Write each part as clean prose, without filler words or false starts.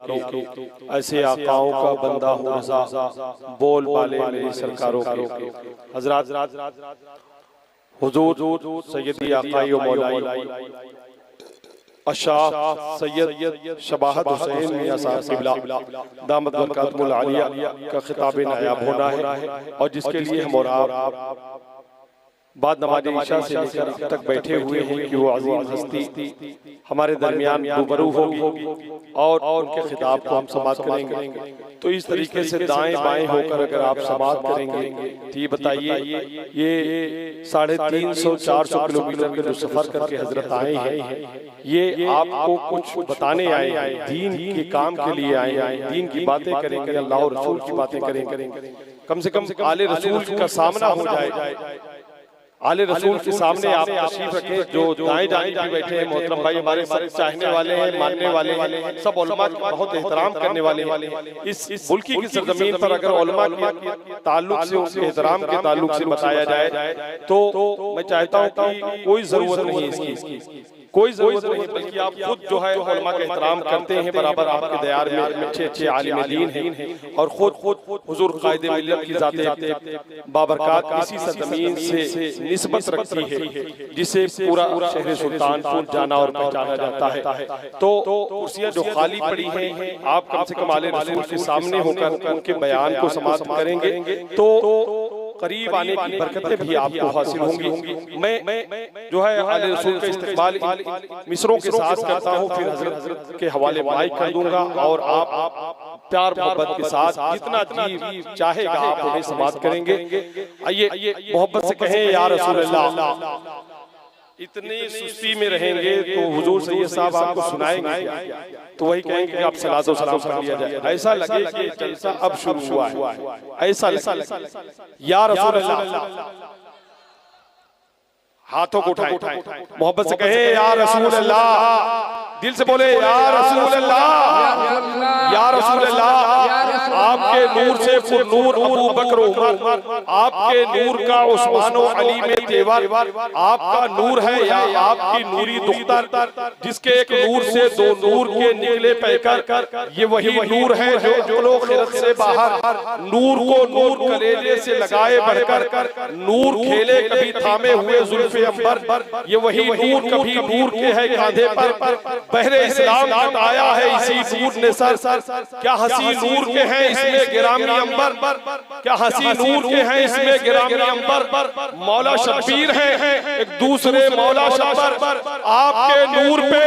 के, ऐसे आकाओं का बंदा हूँ रज़ा, बोल बाले मेरी सरकारों के। हज़रात हुजूर सैयदी आकाई व मौलाई अशाह सैयद शबाहत हुसैन मियां साहब क़िबला दामत बरकातुहुल आलिया का खिताब नायाब होना है, और जिसके लिए हम और आप बाद नमाज़ इशा से लेकर अब तक बैठे हुए हैं कि वो अज़ीम हस्ती हमारे दरमियान रूबरू होगी और उनके खिताब को हम समाअत करेंगे। तो इस तरीके से दाएं बाएं होकर अगर आप समाअत करेंगे तो ये बताइए, ये 350-400 किलोमीटर के जो सफ़र करके हजरत आए हैं, ये आपको कुछ बताने आए हैं, दीन के काम के लिए आए हैं, दीन की बातें करेंगे, अल्लाह और रसूल की बातें करेंगे। कम से कम आले रसूल का सामना हो जाए, आले रसूल के सामने आप तशरीफ रखें। जो दाएं जानिब भी बैठे हैं मोहतरम भाई, हमारे सब चाहने वाले हैं, मानने वाले हैं, सब उलमा का बहुत एहतराम करने वाले हैं। इस मुल्की की सरजमीन पर अगर उलमा के ताल्लुक से, उनके एहतराम के ताल्लुक से बताया जाए तो मैं चाहता हूँ कि कोई जरूरत नहीं है इसकी, कोई जरूरत नहीं, बल्कि आप खुद जो है उलमा का एहतराम करते हैं, बराबर आपके दयार में अच्छे आलिम दीन हैं, और खुद हुजूर कायदे मिल्लत की जाते बाबरकात इसी सरजमीन से निस्बत रखती है, जिसे पूरा शहर सुल्तानपुर जाना और पहचाना जाता है। तो कुर्सियां जो खाली पड़ी हैं, आप कम से कम आले रसूल के सामने होकर उनके बयान को समाअत करेंगे तो करीब आने की बरकतें भी आपको हासिल होंगी। मैं जो है आले रसूल का इस्तेमाल मिसरों के साथ करता हूँ, फिर हजरत के हवाले माइक कर दूंगा, और आप प्यार मोहब्बत के साथ जितना जी चाहेगा आप उन्हें समाअत करेंगे। आइए मोहब्बत से कहें या रसूल अल्लाह। इतनी सुस्ती में रहेंगे तो हुजूर सैयद साहब आपको सुनाएंगे, तो वही कहेंगे कि आप सलातो सलाम कर लिया जाए, ऐसा लगे कि जलसा अब शुरू हुआ है, ऐसा लगे। या रसूल अल्लाह, हाथों को उठाएं, मोहब्बत से कहें या रसूल अल्लाह, दिल से बोले या रसूल अल्लाह, या रसूल अल्लाह। आपके नूर से नूर अबू बकर उमर, आपके नूर का उस्मान और अली में तेवर, आपका नूर है या आपकी नूरी दुख्तर, जिसके एक नूर से दो नूर के निकले पैकर, ये वही नूर है जो अक़्ल खिरत से बाहर, नूर को नूर कलेजे से लगाए बढ़कर, नूर खेले कभी थामे हुए जुल्फे अंबर, ये वही नूर कभी नूर के है कांधे पर, बहरे इस्लाम हटाया है इसी नूर ने सर, क्या हंसी नूर के हैं इसमें गिरामी अंबर, क्या हंसी नूर के हैं इसमें गिरामी अंबर। मौला शब्बीर है एक दूसरे मौला शब्बर, आपके नूर पे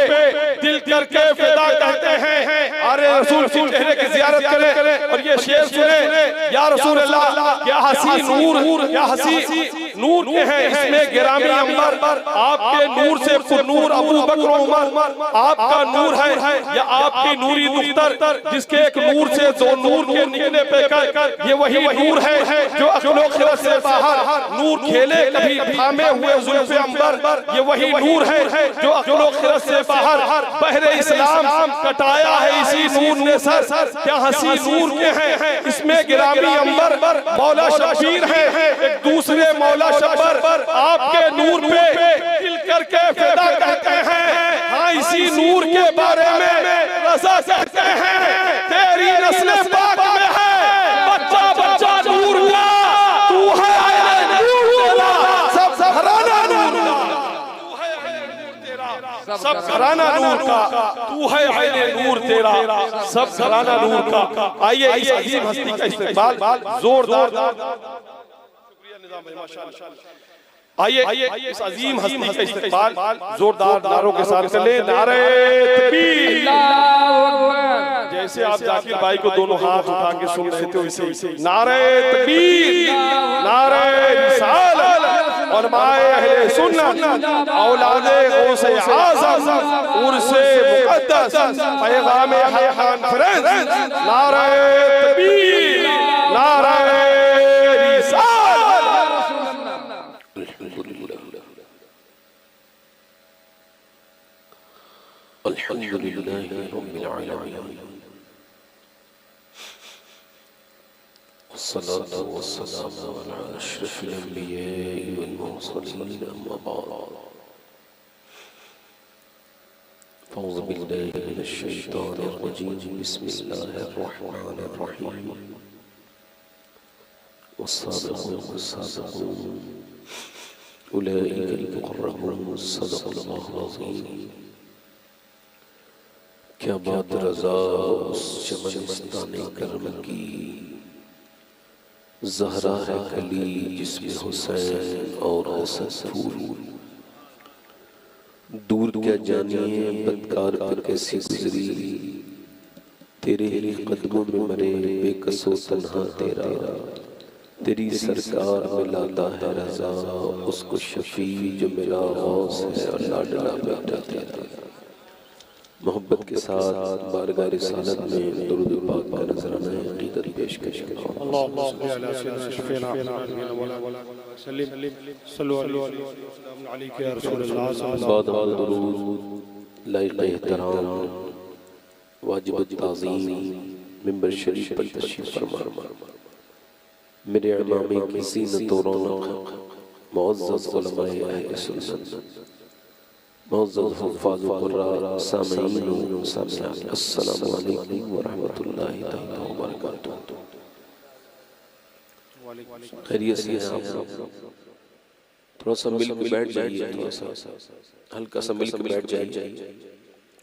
दिल करके फिदा कहते हैं, अरे रसूल के चेहरे की ज़ियारत करें और ये शेर सुने, या रसूल अल्लाह, क्या हंसी नूर, क्या हंसी नूर के हैं इसमें गिरामी अंबर, आपके नूर से नूर अबू बकर उमर, आपका नूर है या आपकी नूरी दुख्तर, जिसके एक नूर से दो नूर के निकले पे कर, ये वही नूर है जो अक़्ल खिरत से बाहर, नूर खेले कभी थामे हुए जुल्फे अंबर, ये वही नूर है जो अक़्ल खिरत से बाहर, बहरे इस्लाम कटाया है इसी नूर ने सर, क्या हंसी नूर के हैं इसमें गिरामी अंबर। मौला शब्बीर है एक दूसरे मौला शब्बर, आपके नूर पे दिल करके फिदा कहते हैं, हाँ इसी नूर के बारे में रज़ा कहते हैं, तेरी नस्ल पाक में है बच्चा बच्चा नूर का, तू है आईने नूर तेरा, सब घराना नूर का, तू है आईने नूर तेरा, सब घराना नूर का, तू है आईने नूर तेरा, सब घराना नूर का। आइए इस अजीम हस्ती का इस्तेमाल जोरदार, शुक्रिया निज़ाम भाई माशाअल्लाह। आइए इस अजीम हस्ती का इस्तेमाल जोरदार नारों के साथ चले, नारे तकबीर, जैसे आप जाकिर भाई को दोनों हाथ उठा के सुन रहे थे वैसे नारे तकबीर, नारे रिसालत, उलमाए अहले सुन्नत, औलादे गौसे आज़म, उर्से मुक़द्दस, पैगामे हक कॉन्फ्रेंस, नारे तकबीर, नारे अल्हम्दुलिल्लाहि रब्बिल आलमीन, वस्सलातु वस्सलामु अला अशरफिल अंबिया'i वल मुरसलीन, अम्मा बाद, औज़ु बिल्लाहि मिनश शैतानिर रजीम बिस्मिल्लाहिर रहमानिर रहीम वस्साबिक़ून वस्साबिक़ून उलाइकल मुक़र्रबून सदक़ल्लाहुल अज़ीम। क्या बात रज़ा उस चमनिस्ताने करम की, ज़हरा है कली जिसमें हुसैन और हसन फूल। दूर क्या जानिए बदकार पर कैसी गुजरी, तेरे ही कदमों में मरे बेकसो तन्हा तेरा। तेरी सरकार में लाता है रज़ा उसको शफी जो मेरा गौस है और लाडला बेटा तेरा। मोहब्बत के साथ बारगाह रिसालत में दुरूद पाक का नज़राना अक़ीदत पेश करें। लाइक़ एहतराम वाजिब ताज़ीम मिंबर शरीफ पर तशरीफ़ फरमा। मेरे इमाम की ज़ीनत और रौनक मुअज़्ज़ज़ उलमाए अहले सुन्नत मुअज़्ज़ज़ हुफ़्फ़ाज़ व क़ुर्रा सामीईन व सामिआत, अस्सलामु अलैकुम व रहमतुल्लाहि तआला व बरकातुहू। खैरियत से हैं आप लोग? थोड़ा सा मिल के बैठ जाइए, थोड़ा सा हल्का सा मिल के बैठ जाइए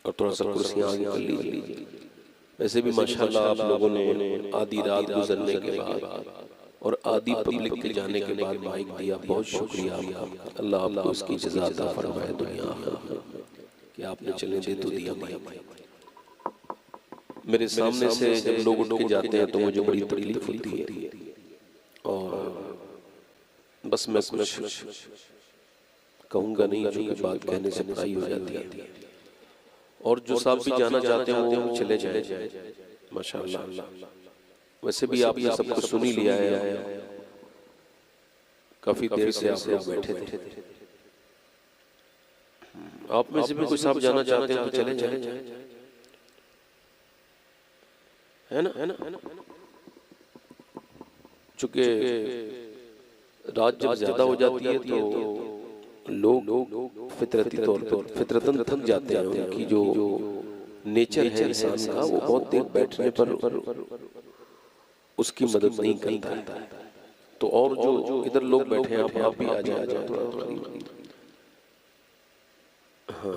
और थोड़ा सा कुर्सियाँ आगे कर लीजिए। वैसे भी माशाअल्लाह आप लोगों ने आधी रात गुजरने के बाद और आधी पब्लिक के जाने के बाद माइक दिया, बहुत शुक्रिया आपका। अल्लाह आपको उसकी जज़ा अता फरमाए दुनिया कि आपने चले दे तो दिया माइक। मेरे सामने से जब लोग उठ के जाते हैं तो मुझे बड़ी तकलीफ होती है और बस मैं कुछ कहूँगा नहीं, जो कि बात कहने से बुराई हो जाती है। और जो साहब भी जाना चाहते हैं वो चले जाए माशाअल्लाह। वैसे भी आपने सब कुछ सुन ही लिया है, काफी देर से आप लोग बैठे थे। आप में से भी कोई साहब जाना चाहते हैं तो चले जाए, है ना? चूंकि रात जब ज्यादा हो जाती है तो लोग फितरती तौर पर फितरतन थक जाते हैं। उनकी जो नेचर है इंसान का, वो बहुत देर बैठने पर उसकी मदद नहीं करता। तो और जो इधर लोग बैठे हैं आप भी आ जाए थोड़ा। हाँ,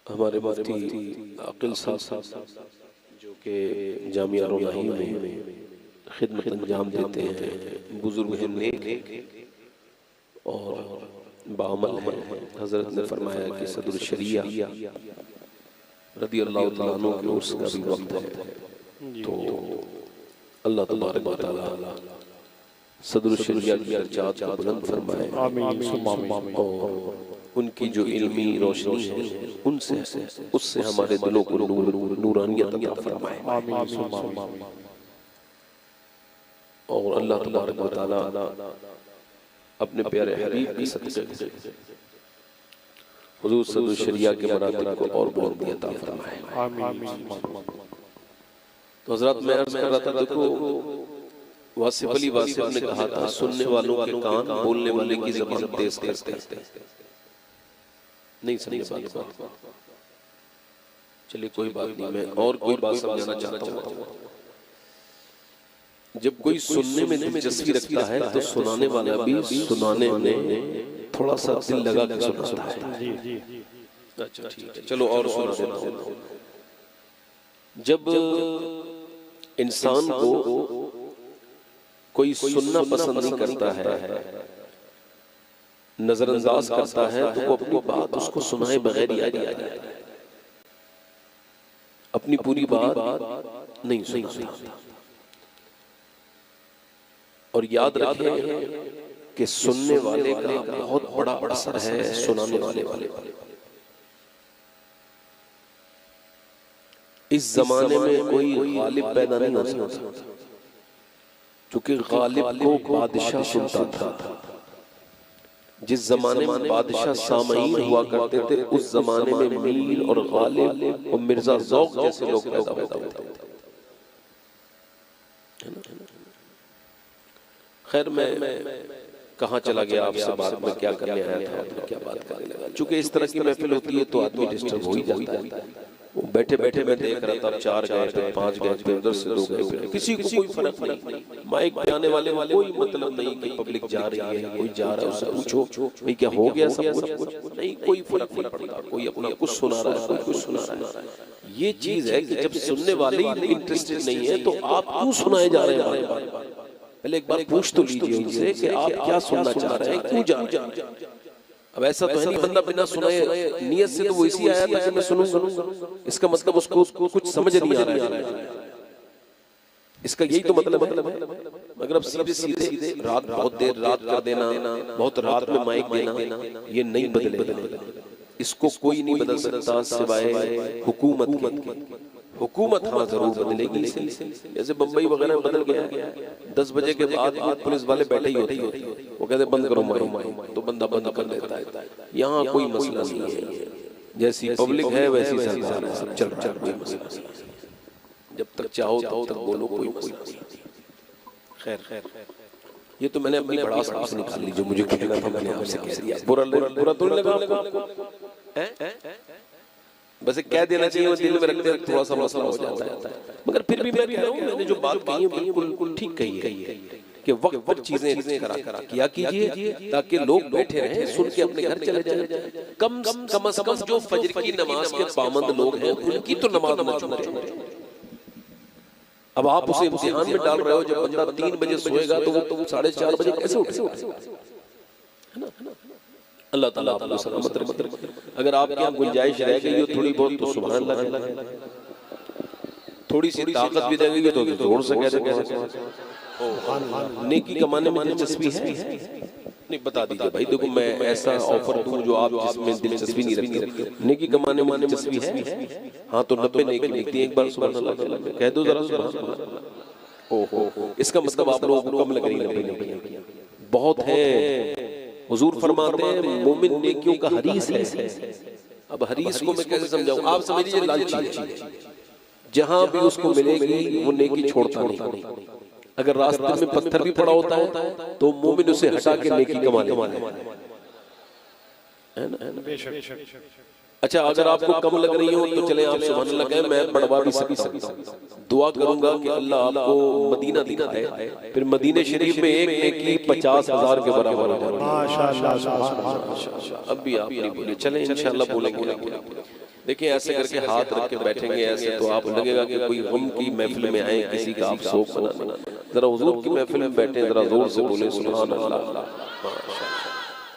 हमारे मुफ्ती आकिल साहब जो कि जामिया रोनाही में खिदमत अंजाम देते हैं, बुजुर्ग हैं, नेक और बाअमल हैं। हजरत ने फरमाया कि सदरुल शरिया रदियल्लाहु तआला अन्हु के उर्स का भी वक्त है, तो अल्लाह तबारक व तआला सदरुल शरिया की दर्जात को बुलंद फरमाए। आमीन। और उनकी जो इल्मी रोशनी है उससे हमारे दिलों को नूरानियत अता फरमाए। आमीन। और अल्लाह तबारक व तआला अपने प्यारे हबीब के सदक़े हुजूर सल्लल्लाहु शरिया के मरातब को और बुलंदी अता फरमाए। आमीन। तो हज़रत मैं अर्ज़ कर रहा था, देखो वासिफ अली वासिफ ने कहा था, सुनने वालों के कान बोलने वाले की ज़बान तेज करते हैं। नहीं समझे बात? चलिए कोई बात नहीं, मैं और कोई बात समझाना चाहता हूँ। जब कोई सुनने में दिलचस्पी रखता है तो सुनाने वाला भी सुनाने में थोड़ा सा दिल लगा के सुनाता है। अच्छा ठीक है, चलो और सुना देता हूँ। जब इंसान को कोई सुनना पसंद नहीं करता है, नजरअंदाज करता है, तो वो अपनी बात उसको सुनाए बगैर याद आ जाए, अपनी पूरी बात नहीं सुनाता। और याद रखें कि सुनने वाले का बहुत बड़ा असर है सुनाने वाले। इस जमाने में कोई गालिब पैदा नहीं हो सकता। क्योंकि गालिब को बादशाह सुनता था। जिस जमाने में बादशाह सामईन हुआ करते थे उस जमाने में मीर और गालिब और मिर्जा ज़ौक़ जैसे लोग पैदा होते थे। खैर मैं कहाँ चला गया आपसे बात में क्या करने आया था, क्या बात करने लगा। चूंकि इस तरह की महफिल होती है तो आदमी डिस्टर्ब हो ही जाता है। वो बैठे बैठे मैं देख रहा था, 4 गए थे, 5 गए थे, उधर से 2 गए, किसी को कोई फर्क नहीं। माइक पे आने वाले कोई मतलब नहीं कि पब्लिक जा रही है, कोई जा रहा है, उससे पूछो भाई क्या हो गया, सब कुछ नहीं, कोई फर्क नहीं पड़ता। कोई अपना कुछ सुना रहा है, कोई कुछ सुना रहा है। ये चीज है कि जब सुनने वाले ही इंटरेस्टेड नहीं है तो आप क्यों सुनाए जा रहे हैं? पहले एक बार पूछ तो लीजिए उनसे कि आप क्या सुनना चाह रहे हैं, क्यों जा रहे हैं। अब ऐसा तो है नहीं बंदा बिना सुनाए नियत से तो वो इसी आया था कि मैं सुनूंगा, इसका मतलब उसको कुछ समझ नहीं आ रहा है। इसका यही तो मतलब है। मगर अब सीधे रात बहुत देर रात कर देना, बहुत रात में माइक देना, ये नहीं बदले। इसको कोई नहीं बदल सकता सिवाय हुकूमत के। हुकूमत हाँ जरूर बदलेगी। जैसे बम्बई वगैरह बदल गया, 10 बजे के बाद पुलिस वाले बैठे ही होते, वो कहते बंद करो माइक, तो बंदा बंद कर देता है। यहाँ कोई मसला नहीं है, जैसी पब्लिक है वैसी सरकार है, सब चल रहा है, कोई मसला नहीं। जब तक चाहो तब तक बोलो, कोई मसला नहीं। खैर ये तो मैंने अपनी भड़ास आपसे निकाल ली, जो मुझे कहना था मैंने आपसे कह दिया। बुरा तो नहीं लगा आपको? बस कह देना चाहिए, वो दिल में रखते हैं थोड़ा सा मसला हो जाता है। मगर फिर भी मैं कह रहा हूँ, मैंने जो बात कही है बिल्कुल ठीक कही है कि वक्त चीजें करा किया कीजिए ताकि लोग बैठे रहें, सुन के अपने घर चले जाएं। कम से कम जो फजर की नमाज के पाबंद लोग हैं उनकी तो नमाज न छूटे। अब आप उसे इम्तिहान में डाल रहे हो, जब बंदा 3 बजे सोएगा तो वो 4:30 बजे कैसे उठे? अल्लाह ताला आपको सलामत रखे। अगर आपके यहाँ गुंजाइश रह गई हो थोड़ी बहुत तो सुभान अल्लाह, थोड़ी सी ताकत भी रह गई तो जोर से कैसे नेकी कमाने में दिलचस्पी है? नहीं बता दीजिए भाई, देखो मैं ऐसा ऑफर दूं जो आप जिसमें दिलचस्पी नहीं रखते। नेकी कमाने में दिलचस्पी है? हाँ तो 90 नेकी लिखती है, एक बार सुभान अल्लाह कह दो जरा सुभान अल्लाह। ओहो, इसका मतलब आप लोगों को कम लग रही है? बहुत है। हुजूर फरमाते हैं मोमिन नेकियों का हरीस है। अब हरीस को मैं कैसे समझाऊं? आप समझ लीजिए लालची, जहां भी उसको मिलेगी वो नेकी छोड़ता नहीं। अगर रास्ते में पत्थर भी पड़ा होता है तो मोमिन उसे हटा के नेकी कमा ले, है ना? अच्छा अगर आपको कम लग रही हो तो चले आप सुभान अल्लाह कहें, मैं बढ़वा भी सकता हूं। दुआ करूंगा कि अल्लाह आपको मदीना दिखाए, फिर मदीने शरीफ में एक नेकी 50,000 के बराबर हो जाए। माशाअल्लाह। अब भी आप नहीं बोले, चले इंशाअल्लाह बोलेंगे। देखिए ऐसे करके हाथ रख के बैठेंगे ऐसे तो आप लगेगा कि कोई गम की महफिल में आए, किसी का आप शोक मनाने। जरा हुजूर की महफिल में बैठे, जरा जोर से बोले सुभान अल्लाह।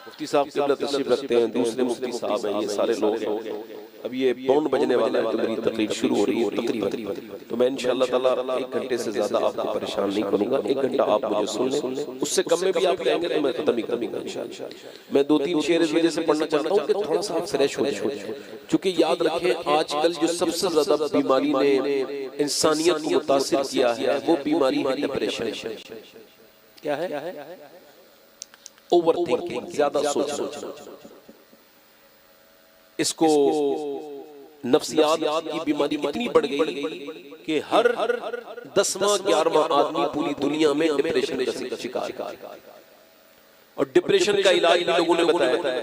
मुफ्ती साहब क़िबला तशरीफ रखते हैं, दूसरे मुफ्ती साहब हैं, ये सारे लोग हैं। अब ये पौन बजने वाला है तो मेरी तकरीर शुरू हो रही है तकरीबन। तो मैं इंशाअल्लाह ताला 1 घंटे से ज्यादा आपको परेशान नहीं करूंगा। 1 घंटा आप मुझे सुन लें, उससे कम में भी आप कहेंगे तो मैं खत्म ही करूंगा इंशाअल्लाह। मैं 2-3 शेर इस वजह से पढ़ना चाहता हूँ कि थोड़ा सा फ्रेश हो जाए। क्योंकि याद रखें आजकल जो सबसे ज्यादा बीमारी ने इंसानियत को मुतासिर किया है वो बीमारी है डिप्रेशन। क्या है? ओवर थिंकिंग, ज्यादा सोचना। इसको नफ्सियात की बीमारी इतनी बढ़ गई कि हर 10वां 11वां आदमी पूरी दुनिया में डिप्रेशन का शिकार है। और डिप्रेशन का इलाज लोगों ने बताया,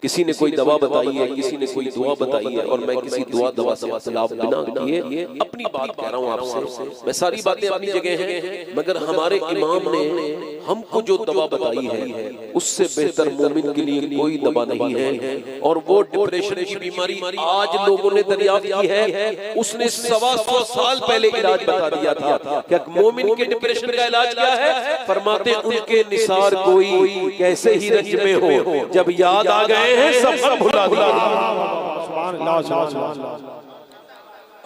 किसी ने कोई दवा बताई है, किसी ने कोई दुआ बताई है, और मैं किसी दवा से इख्तिलाफ बिना किए अपनी बात कह रहा हूँ आपसे। मैं सारी बातें अपनी जगह हैं, मगर हमारे इमाम ने हमको जो दवा बताई है उससे बेहतर मोमिन के लिए कोई दवा नहीं है। और वो डिप्रेशन की बीमारी आज लोगों ने दरियाफ्त की है, उसने 125 साल पहले इलाज बता दिया था। क्या मोमिन के डिप्रेशन का इलाज क्या है? फरमाते उनके निसार कोई कैसे ही रंज में हो, जब याद आ गए हैं सब भुला दिया।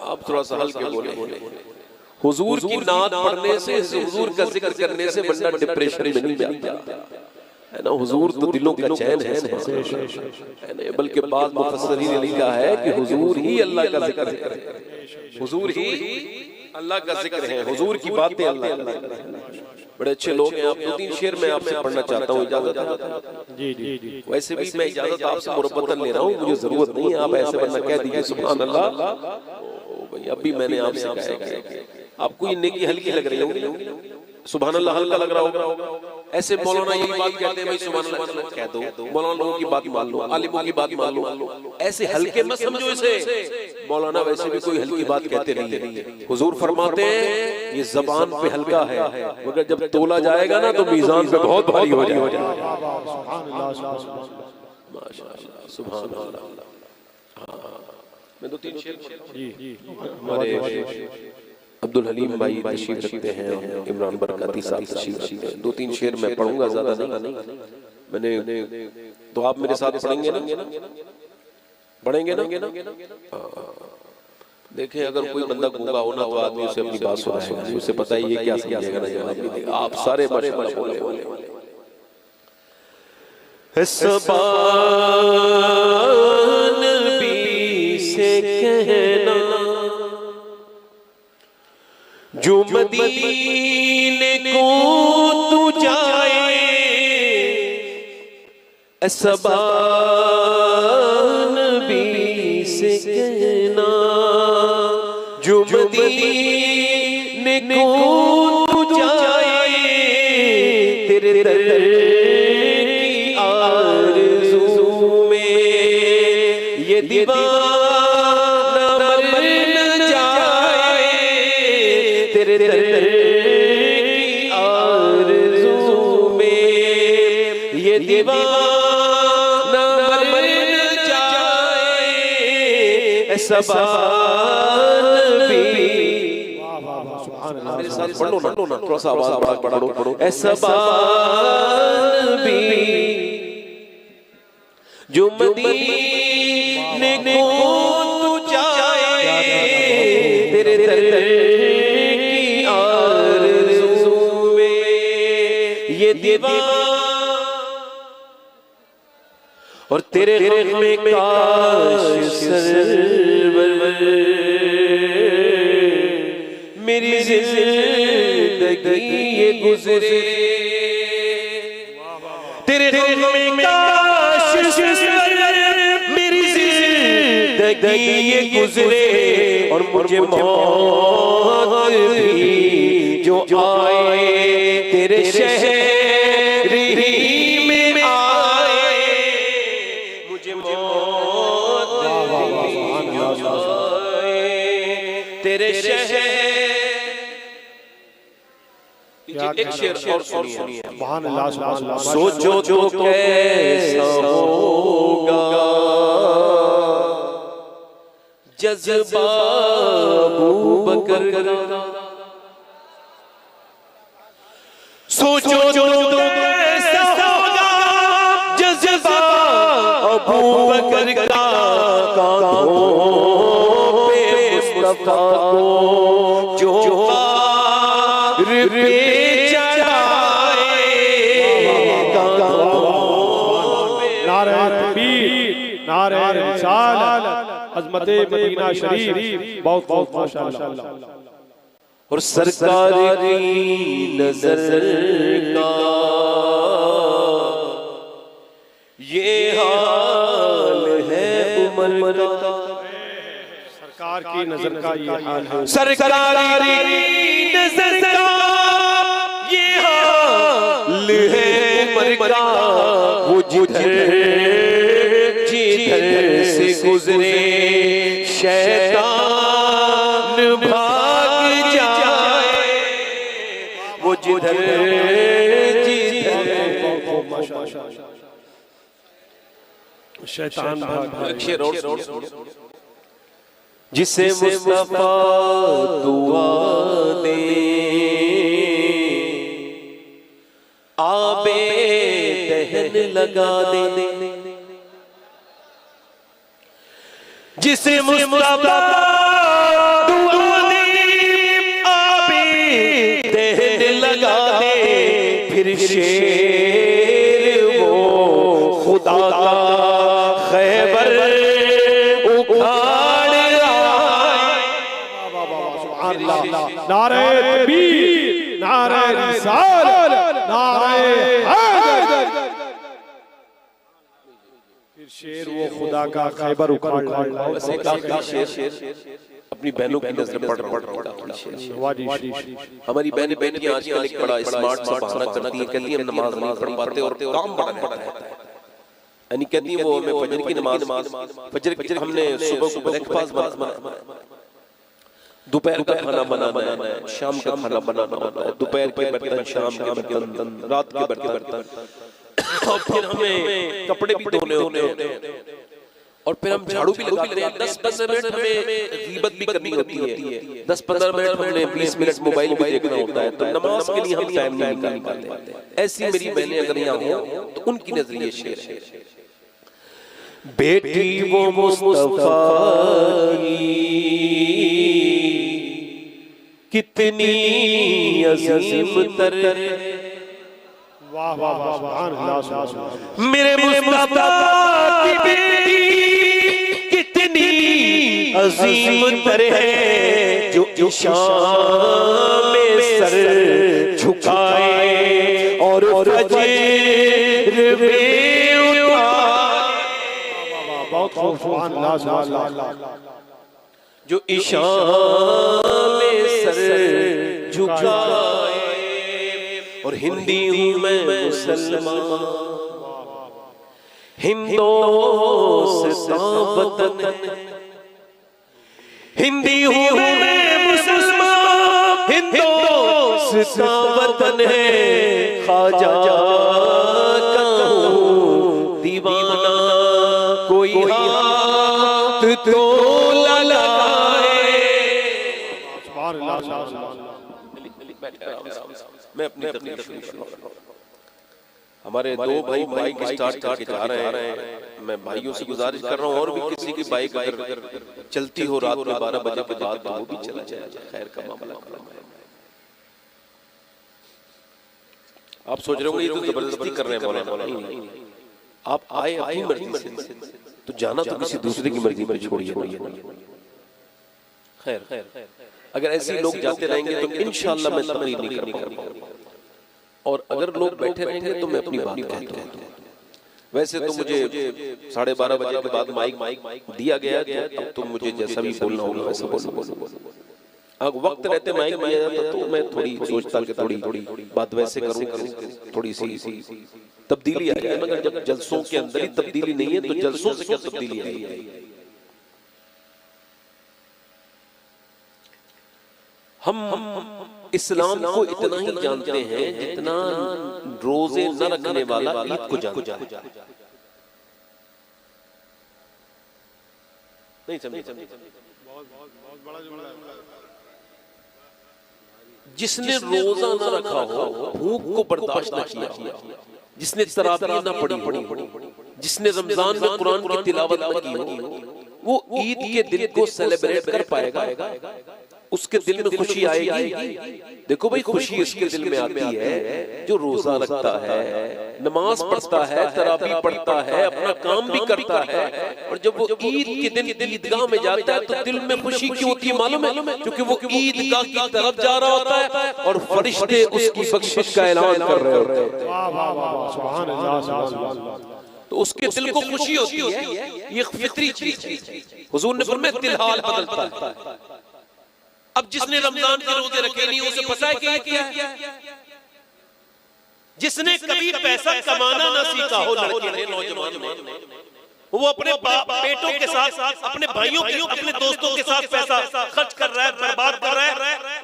आप थोड़ा सा हल्के बोले। हुजूर की नात पढ़ने से, हुजूर का जिक्र करने से बंदा डिप्रेशन में नहीं जाता है ना। हुजूर तो दिलों का चैन है ना। बल्कि बाद मुफस्सिरीन ने लिखा है कि हुजूर ही अल्लाह का जिक्र है, हुजूर ही अल्लाह का जिक्र है, हुजूर की बातें अल्लाह का। बड़े अच्छे लोग हैं आप। 2-3 शेर मैं आपसे पढ़ना चाहता हूँ, इजाजत है? जी जी जी। वैसे भी मैं इजाजत आपसे मुरब्बतन ले रहा हूँ, मुझे जरूरत नहीं है आप ऐसे वरना कह दीजिए सुभान अल्लाह। भाई अभी मैंने आपसे कहा आपको ये नेकी हल्की लग रही होगी, सुभान अल्लाह हल्का लग रहा होगा। ऐसे मौलाना यही बात कहते हैं भाई सुभान अल्लाह कह दो, मौलाना लोगों की बात मान लो, आलिमों की बात मान लो, ऐसे हल्के मत समझो इसे। मौलाना वैसे भी कोई हल्की बात कहते नहीं है। हुजूर फरमाते हैं ये जबान पे हल्का है, मगर जब तोला जाएगा ना तो मीजान पे बहुत भारी हो जाएगा। माशाअल्लाह सुभान अल्लाह। मैं 2-3 शेर हमारे अब्दुल हलीम भाई तशरीफ रखते हैं, इमरान बरकती साहब तशरीफ रखते हैं। 2-3 शेर मैं पढ़ूंगा, ज्यादा नहीं। मैंने तो आप मेरे साथ पढ़ेंगे ना? पढ़ेंगे ना? देखें अगर कोई बंदा गूंगा हो ना तो आदमी उसे अपनी बात सुनाएगा, उसे पता ही है क्या समझेगा ना जवाब भी देगा। आप सारे माशाअल्लाह बोले वाले सुभान नबी से कहना जो मदीने को तू जाए, सुभान नबी से कहना जो मदीने को तू जाए, तेरे दर की आरज़ू में ये दीवाना मर न जाए, तेरे दर की आरज़ू में ये दीवाना मर न जाए, सुभान नबी। मेरे साथ पढ़ो ना, थोड़ा सा आवाज बढ़ा पढ़ो। सुभान नबी जो मदीने को तू जाए, तेरे दर की आरज़ू में ये दीवाना और तेरे गम में काश सरवर मेरी जिंदगी ये गुजरे, तेरे गम में काश सरवर मेरी जिंदगी ये गुजरे, और मुझे मौत भी जो आए तेरे शहर ही में आए, मुझे मौत भी जो आए तेरे शहर। एक शेर और सुनिए। सोचो तो कैसा होगा जज़्बा अबू बकर का, सोचो तो कैसा होगा जज़्बा अबू बकर का, कांधों पे मुस्तफा को जो पे नारे रिसालत, अज़मते मदीना शरीफ, बहुत बहुत माशाअल्लाह। और सरकार की नजर का ये हाल है उमर का, सरकार की नजर का ये हाल है, सरकार की नजर का ये हाल है उमर का, वो जिधर से गुजरे शैतान भाग जाए, वो जिधर शैतान भाग जिसे मुस्तफा दुआ दे आबे दहन लगा दे, जिसे मुस्तफा दुआ दे आबे दहन लगा दे, फिर शेर वो खुदा का खैबर उखाड़ आए, नारे तकबीर, नारे रिसालत, नारे हैदर। फिर शेर वो खुदा का खैबर उखाड़ लाए। बस एक आखिरी शेर अपनी बहनों की नजर पड़ रहा है। हमारी बेटियां आजकल एक बड़ा स्मार्ट सा बहाना करती हैं, कहती हैं हम नमाज नहीं पढ़ पाते और काम बड़ा रहता है। यानी कहती हैं वो हमें फजर की नमाज, फजर हमने सुबह को ब्रेकफास्ट बनाना, दोपहर का खाना बनाना है, शाम का खाना बनाना होता है, दोपहर के बर्तन, शाम के बर्तन, रात के बर्तन, और फिर हमें कपड़े भी धोने होते हैं, और फिर हम झाड़ू भी लगाते हैं। 10-15 मिनट हमें गीबत भी करनी होती है, 10-15 मिनट हमने 20 मिनट मोबाइल भी देखना होता है। तो नमाज के लिए हम टाइम नहीं निकाल पाते। ऐसी मेरी बहनें अगर यहाँ हो तो उनकी नजरिए शेर है। बेटी वो मुस्तफा कितनी अजीम तर, वाह वाह वाह, सुभान अल्लाह। मेरे मुस्तफा की बेटी कितनी अजीम तर है, जो शाम में सर झुकाए और फजर में उठाए। बहुत खूब, सुभान अल्लाह। जो ईशान में सर झुकाए, और हिंदी हूँ मैं मुसलमान, हिंदोस्तां वतन, हिंदी हूँ मैं मुसलमान, हिंदोस्तां वतन है, ख्वाजा का हूँ दीवाना, कोई हाथ तो मैं अपनी तकलीफ शुरू कर रहा हूं। हमारे दो भाई बाइक स्टार्ट करके जा रहे हैं। मैं भाइयों से गुजारिश कर रहा हूं, और भी किसी की बाइक अगर चलती हो रात में 12 बजे के बाद तो वो भी चला जाए, खैर का मामला है। आप सोच रहे होंगे ये तो जबरदस्ती कर रहे हैं मौलाना। आप आए अपनी मर्जी से, तो जाना तो किसी दूसरे की मर्जी पर छोड़िए। खैर अगर ऐसे लोग जाते रहेंगे तो इंशाअल्लाह मैं तकरीर नहीं कर पाऊंगा, और अगर लोग बैठे रहेंगे तो मैं अपनी बात कहता हूं। वैसे तो मुझे 12:30 बजे के बाद माइक दिया गया, तब तो मुझे जैसा भी बोलना होगा वैसा बोलूंगा। अगर वक्त रहते माइक दिया जाता तो मैं थोड़ी सोचता कि थोड़ी बात वैसे करूं, थोड़ी सी तब्दीली आ जाए। मगर जब जलसों के अंदर ही तब्दीली नहीं है तो जलसों से क्या तब्दीली आएगी। हम इस्लाम को इतना ही जानते हैं जितना रोजे न रखने वाला ईद को जानता है। नहीं समझे? बहुत बड़ा जुमला है। जिसने रोजा न रखा हो, भूख को बर्दाश्त न किया, जिसने तरावी न पढ़ी, जिसने रमजान में कुरान की तिलावत न की हो, वो ईद के दिन को सेलिब्रेट कर पाएगा। उसके दिल में खुशी आएगी। देखो भाई, खुशी उसके दिल में आती है जो रोजा रखता है, नमाज पढ़ता है, तरावी पढ़ता है, अपना काम भी करता है। और जब वो ईद के दिन ईदगाह में जाता है तो दिल में खुशी क्यों होती है मालूम है? क्योंकि वो ईदगाह की तरफ जा रहा होता है और फरिश्ते उसकी बख्शिश का ऐलान कर रहे होते हैं। सुभान अल्लाह। तो उसके दिल को खुशी होती है। ये फितरी चीज है। हुजूर ने फरमाया दिल हाल बदलता है। अब जिसने रमजान के रोजे रखे नहीं, उसे पता है कि ये क्या है? जिसने कभी पैसा कमाना ना सीखा हो, लड़के ने, नौजवान ने, वो अपने बेटों के साथ, अपने भाइयों के, अपने दोस्तों के साथ पैसा खर्च कर रहा है, बर्बाद कर रहा है।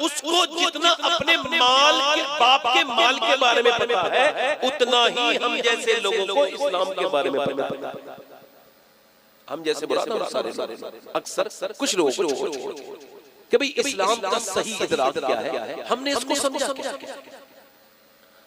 उसको जितना अपने माल के, बाप के माल के बारे में पता है, उतना ही हम जैसे लोगों को इस्लाम के बारे में पता है। हम जैसे अक्सर कुछ लोग कि भाई इस्लाम का सही इदराक क्या है, हमने इसको समझा क्या?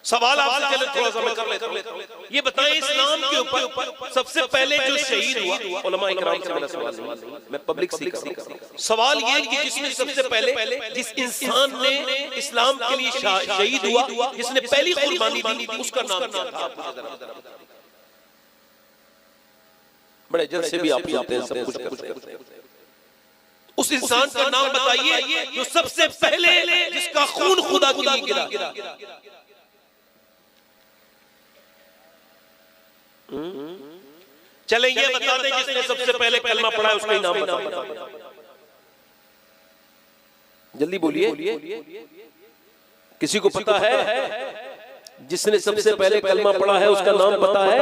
सवाल आपसे चले थोड़ा सा मैं कर लेता हूं। ये बताएं, इस्लाम के ऊपर सबसे पहले जो शहीद हुआ, उलमा इकराम से मेरा सवाल नहीं, मैं पब्लिक से कर रहा हूं। सवाल ये कि जिसने सबसे पहले, जिस इंसान ने इस्लाम के लिए शहीद हुआ, जिसने पहली कुर्बानी दी, उसका नाम क्या था? बड़े जल्द से भी आप जानते हैं, सब कुछ करते हैं। उस इंसान का नाम बताइए जो सबसे पहले जिसका खून खुदा के लिए गिरा। चले ये बता दें जिसने सबसे पहले कलमा पढ़ा है उसका ही नाम बताओ। जल्दी बोलिए, किसी को पता है? जिसने सबसे पहले कलमा पढ़ा है उसका नाम पता है?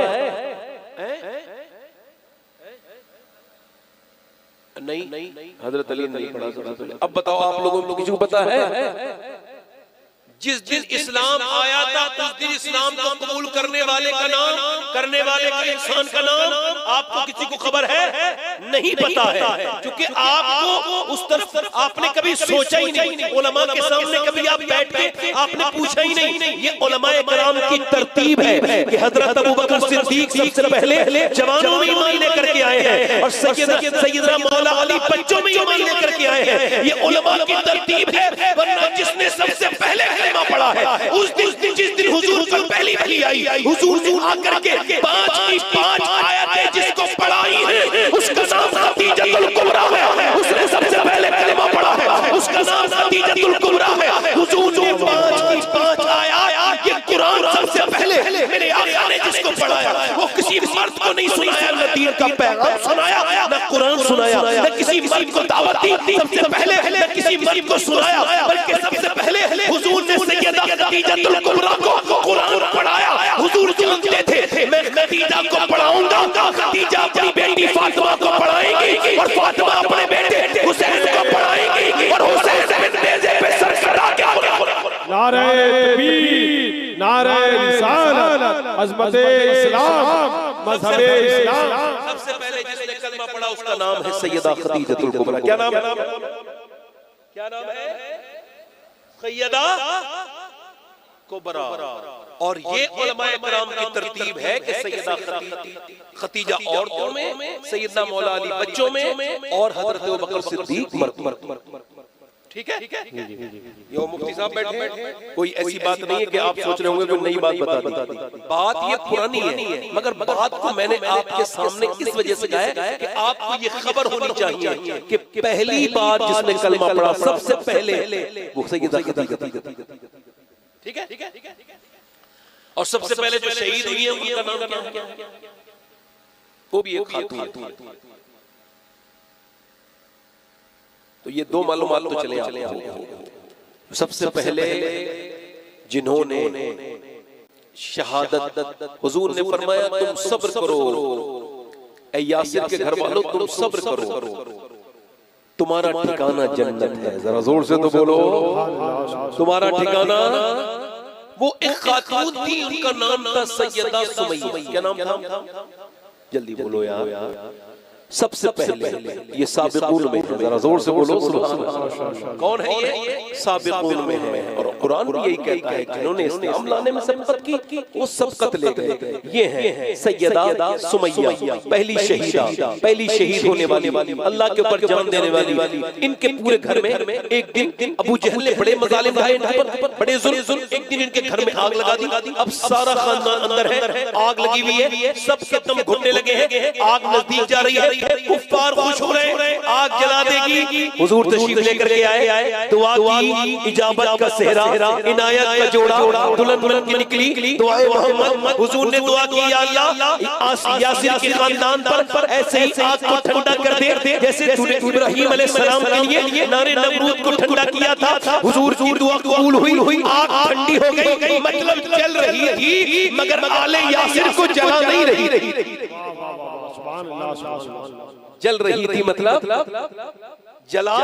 नहीं, हजरत अली नहीं पढ़ा। अब बताओ आप लोगों को किसी को पता है? जिस दिन इस्लाम आया था उस दिन इस्लाम को कबूल करने वाले का नाम, करने वाले का इंसान का नाम आपको किसी को खबर है? नहीं पता है, क्योंकि आपको उस तरफ आपने कभी सोचा ही नहीं। उलमा के सामने कभी आप बैठ के आपने पूछा ही नहीं। ये उलमाए कराम की तरतीब है कि हजरत अबू बकर सिद्दीक सबसे पहले जवानों में ईमान लेकर के आए हैं और सैयदना मौला अली बच्चों में ईमान लेकर के आए हैं। ये उलमा की तरतीब है, वरना जिसने सबसे पहले कलमा पढ़ा है उस दिन जिस दिन हुजूर की पहली वही आई, हुजूर ने आकर के 5 की 5 आयतें जिसको पढ़ाई है उसका नाम खदीजतुल कुबरा है। उसने सबसे पहले कलमा पढ़ा है, उसका नाम खदीजतुल कुबरा है। हुजूर ने 5 की 5 आयत, ये कुरान सबसे पहले मेरे आका ने जिसको पढ़ाया वो किसी मर्द को नहीं सुनाया, न दीन का पैगाम सुनाया, न कुरान सुनाया, न किसी मर्द को दावत दी सबसे पहले, न किसी मर्द को सुनाया, बल्कि सबसे पहले हुजूर ने सैयदा खदीजतुल कुबरा को कुरान पढ़ाया। हुजूर जानते थे मैं खदीजा को पढ़ाऊंगा, खदीजा अपनी बेटी फातिमा को पढ़ाएंगी और फातिमा अपने बेटे हुसैन को पढ़ाएंगी और हुसैन नेज़े पे सर चढ़ा के नारे तकबीर, नारे रिसालत, अज़मत इस्लाम, मज़हब इस्लाम। सबसे पहले जिसने कलमा पढ़ा उसका नाम है सैयदा खदीजतुल कुबरा। क्या नाम है? क्या नाम है? सैयदा कुबरा। और ये उलमाए कराम की तरतीब है कि सैयदा खदीजा औरतों में, सैयदना मौला अली बच्चों में और हजरत अबू बकर सिद्दीक मर्द। ठीक है? ये मुफ्ती साहब बैठे हैं, कोई ऐसी बात नहीं है कि आप सोच रहे होंगे कोई नई बात बता दी। बात ये पुरानी है, मगर बात को मैंने आपके सामने इस वजह से कहा है कि आपको ये खबर होनी चाहिए कि पहली बार जिसने कलमा पढ़ा सबसे पहले वो सैयदा खदीजा। ठीक है? और सबसे पहले जो शहीद हुई है उनका नाम क्या है? वो भी एक खातून। तो ये दो मालूमात तो चले आपको। सबसे पहले जिन्होंने शहादत, हुजूर ने फरमाया तुम सब्र करो, ऐ यासिर के घर वालों तुम सब्र करो, तुम्हारा ठिकाना जन्नत है। जरा जोर से तो बोलो, तुम्हारा ठिकाना। वो एक खातून थी, उनका नाम था सैयदा सुमैया। क्या नाम था? जल्दी बोलो यार। सबसे पहले ये साबिकून में है, जरा जोर से बोलो सुभान अल्लाह। कौन है ये? साबिकून में है। और कुरान भी यही कहता है जिन्होंने इस्लाम लाने में सबकत की वो सबकत ले गए। ये है सैयदा सुमैया, पहली शहीदा, पहली शहीद होने वाली, अल्लाह के ऊपर जान देने वाली। इनके पूरे घर में एक दिन अबू जहल ने बड़े मजालिम ढाए, बड़े जुल्म, एक दिन इनके घर में आग लगा दी। अब सारा खानदान अंदर है, आग लगी हुई है, सबके दम घुटने लगे हैं, आग नजदीक जा रही है, कुफ्फार खुश हो रहे, आग जला देगी। हुजूर तशरीफ लेकर के आए, दुआ की, इजाबत का सेहरा, इनायत का जोड़ा, दुल्हन बन के निकली, दुआए मोहम्मद। हुजूर ने दुआ की, या अल्लाह यासिर के खानदान पर ऐसे ही आग को ठंडा कर दे जैसे तूने इब्राहीम अलैहिस्सलाम के लिए नारे नमरूद को ठंडा किया था। हुजूर की दुआ कबूल हुई, आग ठंडी हो गई, मतलब जल रही थी मगर आले यासिर को जला नहीं रही। जल रही थी मतलब जला,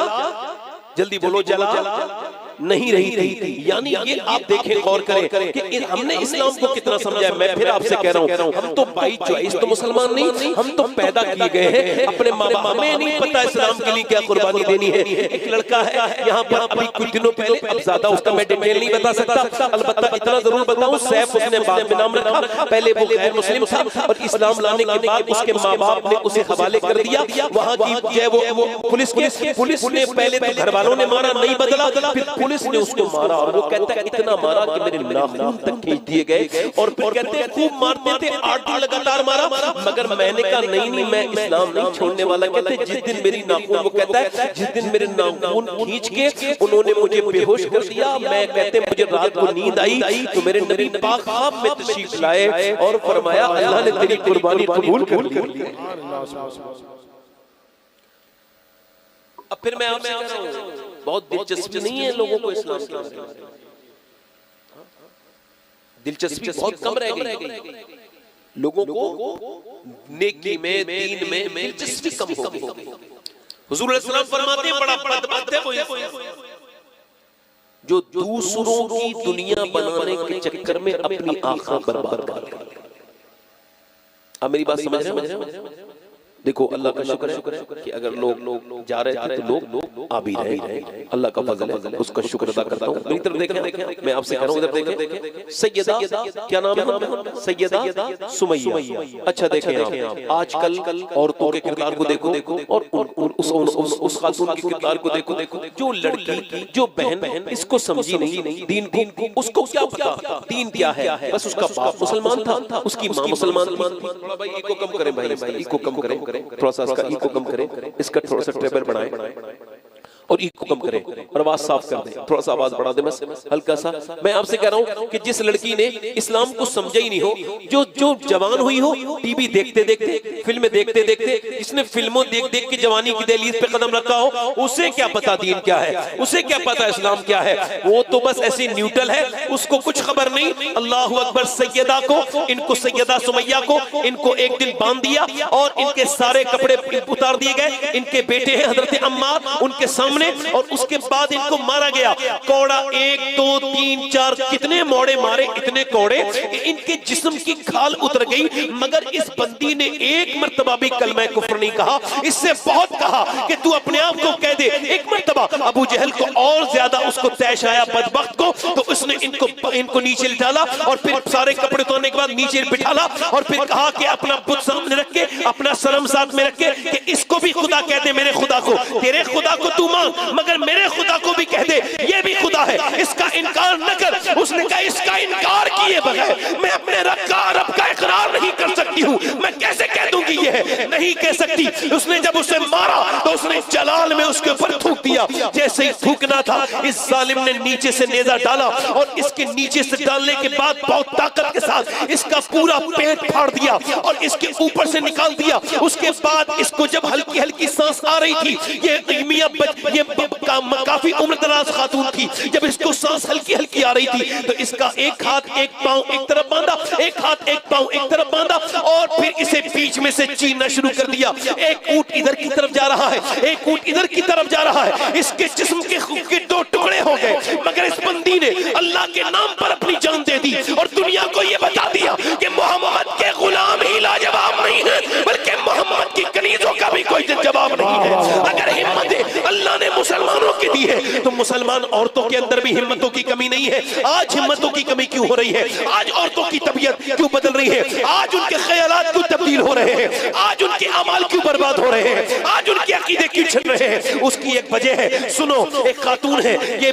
जल्दी बोलो, जला नहीं रही थी। यानी ये आप देखें, गौर करें कि हमने इस्लाम को कितना समझा है। मैं फिर आपसे कह रहा हूँ, हम तो बाई चॉइस तो मुसलमान नहीं, हम तो पैदा किए गए हैं अपने माँ बाप। हमें नहीं पता इस्लाम के लिए क्या कुर्बानी देनी है। एक लड़का है यहाँ पर अभी कुछ दिनों पहले, अब ज्यादा उसका मैं डिटेल नहीं बता सकता, अलबत्ता इतना जरूर बताऊं, सैफ उसने बाद में नाम रखा, पहले वो गैर मुस्लिम था और इस्लाम लाने के बाद उसके माँ बाप ने उसे हवाले कर दिया। वहाँ की जो है वो पुलिस ने पहले तो घर वालों ने मारा, नहीं बदला, फिर पुलिस ने उसको मारा और वो कहता है इतना मारा कि मेरे नाखून तक खींच दिए गए। और फिर कहते हैं खूब मारते थे, 8 दिन लगातार मारा, मगर मैंने कहा नहीं मैं इस्लाम नहीं छोड़ने वाला। कहते जिस दिन मेरी नाखून, वो कहता है जिस दिन मेरे नाखून खींच के उन्होंने मुझे बेहोश कर दिया, मैं कहते मुझे रात को नींद आई तो मेरे नबी पाक ख्वाब में तशरीफ लाए और फरमाया अल्लाह ने तेरी कुर्बानी कबूल कर ली। अब फिर मैं आपसे कह रहा हूं, बहुत दिलचस्पी नहीं है लोगों को इस्लाम के अंदर, दिलचस्पी बहुत कम रह गई लोगों को, नेकी में दीन में दिलचस्पी कम हो गई। हुजूर सल्लल्लाहु अलैहि वसल्लम फरमाते हैं बड़ा बदबख्त है वो जो दूसरों की दुनिया बनाने के चक्कर में अपनी आखिरत बर्बाद कर ले। अब मेरी बात समझ रहे हैं? देखो अल्लाह का शुक्र है कि अगर लोग जा रहे थे तो लोग आ भी रहे, अल्लाह का फजल है, उसका शुक्र अदा करता हूँ। मेरी तरफ देखें, मैं आपसे कह रहा हूँ इधर देखें, सैयदा क्या नाम है? सैयदा सुमैया। अच्छा देखें आप आजकल औरतों के किरदार को देखो और उस खातून के किरदार को देखो, जो लड़की जो बहन इसको समझी नहीं दीन को, उसको क्या पता दीन क्या है, बस उसका बाप मुसलमान था, उसकी माँ मुसलमान थी। भाई इको कम करें, भाई इको कम करें, थोड़ा सा इसका इको कम करें, इसका थोड़ा सा ट्रेबल बढ़ाएं और इको कम करें और आवाज साफ कर दें, थोड़ा सा आवाज बढ़ा दें बस हल्का सा। मैं आपसे कह रहा हूं कि जिस लड़की ने इस्लाम को समझा ही नहीं हो, जो जवान हुई हो टीवी देखते देखते, फिल्में देखते देखते, जिसने फिल्मों देख देख के जवानी की दहलीज पे कदम रखा हो, उसे क्या पता दीन क्या है, उसे क्या पता इस्लाम क्या है? वो तो बस ऐसी न्यूट्रल है, उसको कुछ खबर नहीं। अल्लाहु अकबर। सैयदा को, इनको सैयदा सुमैया को इनको एक दिन बांध दिया और इनके सारे कपड़े उतार दिए गए। इनके बेटे हैं हजरत अम्मार, उनके सामने, और उसके बाद इनको मारा गया। कौड़ा 1 2 3 4 कितने मोड़े मारे, इतने कौड़े, इनके जिस्म की खाल उतर गई, मगर इस बंदी ने एक मर्तबा भी कलमा कुफ्र नहीं कहा। इससे बहुत कहा कि तू अपने आप को कह दे एक मर्तबा। अबू जहल को और ज्यादा उसको तैश आया बदबख्त को, तो उसने इनको नीचे डाला और फिर सारे कपड़े धोने के बाद नीचे बिठाला और फिर कहा कि अपना बुत सामने रख के, अपना शर्म साथ में रख के कि इसको भी खुदा कह दे, मेरे खुदा को, तेरे खुदा को तू मान, मगर मेरे खुदा को भी कह दे ये भी खुदा है, इसका इनकार न कर। उसने कहा इसका इनकार किए बगैर मैं अपने रब का इकरार नहीं कर सकती हूँ, मैं कैसे कह दूंगी ये है, नहीं कह सकती। उसने जब उसे मारा तो उसने जलाल में उसके ऊपर थूक दिया। जैसे ही थूकना था, इस जालिम ने नीचे से नेजा डाला और इसके नीचे से डालने के बाद बहुत ताकत के साथ इसका पूरा पेट फाड़ दिया और इसके ऊपर से निकाल दिया। उसके बाद इसको जब हल्की हल्की सांस आ रही थी, ये काफी उम्रदराज खातून थी, जब इसको सांस हल्की हल्की आ रही थी तो इसका एक हाथ एक पांव एक तरफ बांधा, एक हाथ एक पांव एक तरफ बांधा और फिर इसे बीच में से चीरना शुरू कर दिया। एक ऊंट इधर की तरफ जा रहा है, एक ऊंट इधर की तरफ जा रहा है, इसके जिस्म के 2 टुकड़े हो गए, मगर इस बंदी ने अल्लाह के नाम पर अपनी जान दे दी और दुनिया को यह बता दिया कि मोहम्मद के गुलाम ही लाजवाब नहीं है, बल्कि मोहम्मद की कनीजों का भी कोई जवाब नहीं है। अगर हिम्मत अल्लाह ने मुसलमानों की दी है तो मुसलमान औरतों के अंदर भी हिम्मतों की कमी नहीं है। आज हिम्मतों की कमी क्यों हो रही है? आज औरतों की तबीयत क्यों बदल रही है? आज उनके ख्यालात क्यों तब्दील हो रहे हैं? आज उनके अमाल क्यों बर्बाद हो रहे हैं? आज उनके अकीदे क्यों छिन रहे हैं? उसकी एक वजह है। सुनो, एक खातून है, ये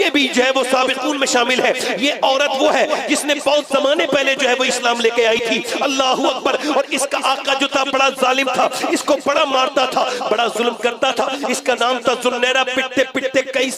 भी जो है वो साबिकून में शामिल है। ये औरत वो है जिसने बहुत जमाने पहले जो है वो इस्लाम लेके आई थी। अल्लाहू अकबर। और इसका आका जो था बड़ा जालिम था, इसको बड़ा मारता था, बड़ा जुल्म करता था। इसका नाम था जुन्नैरा। पिटते पिटते कई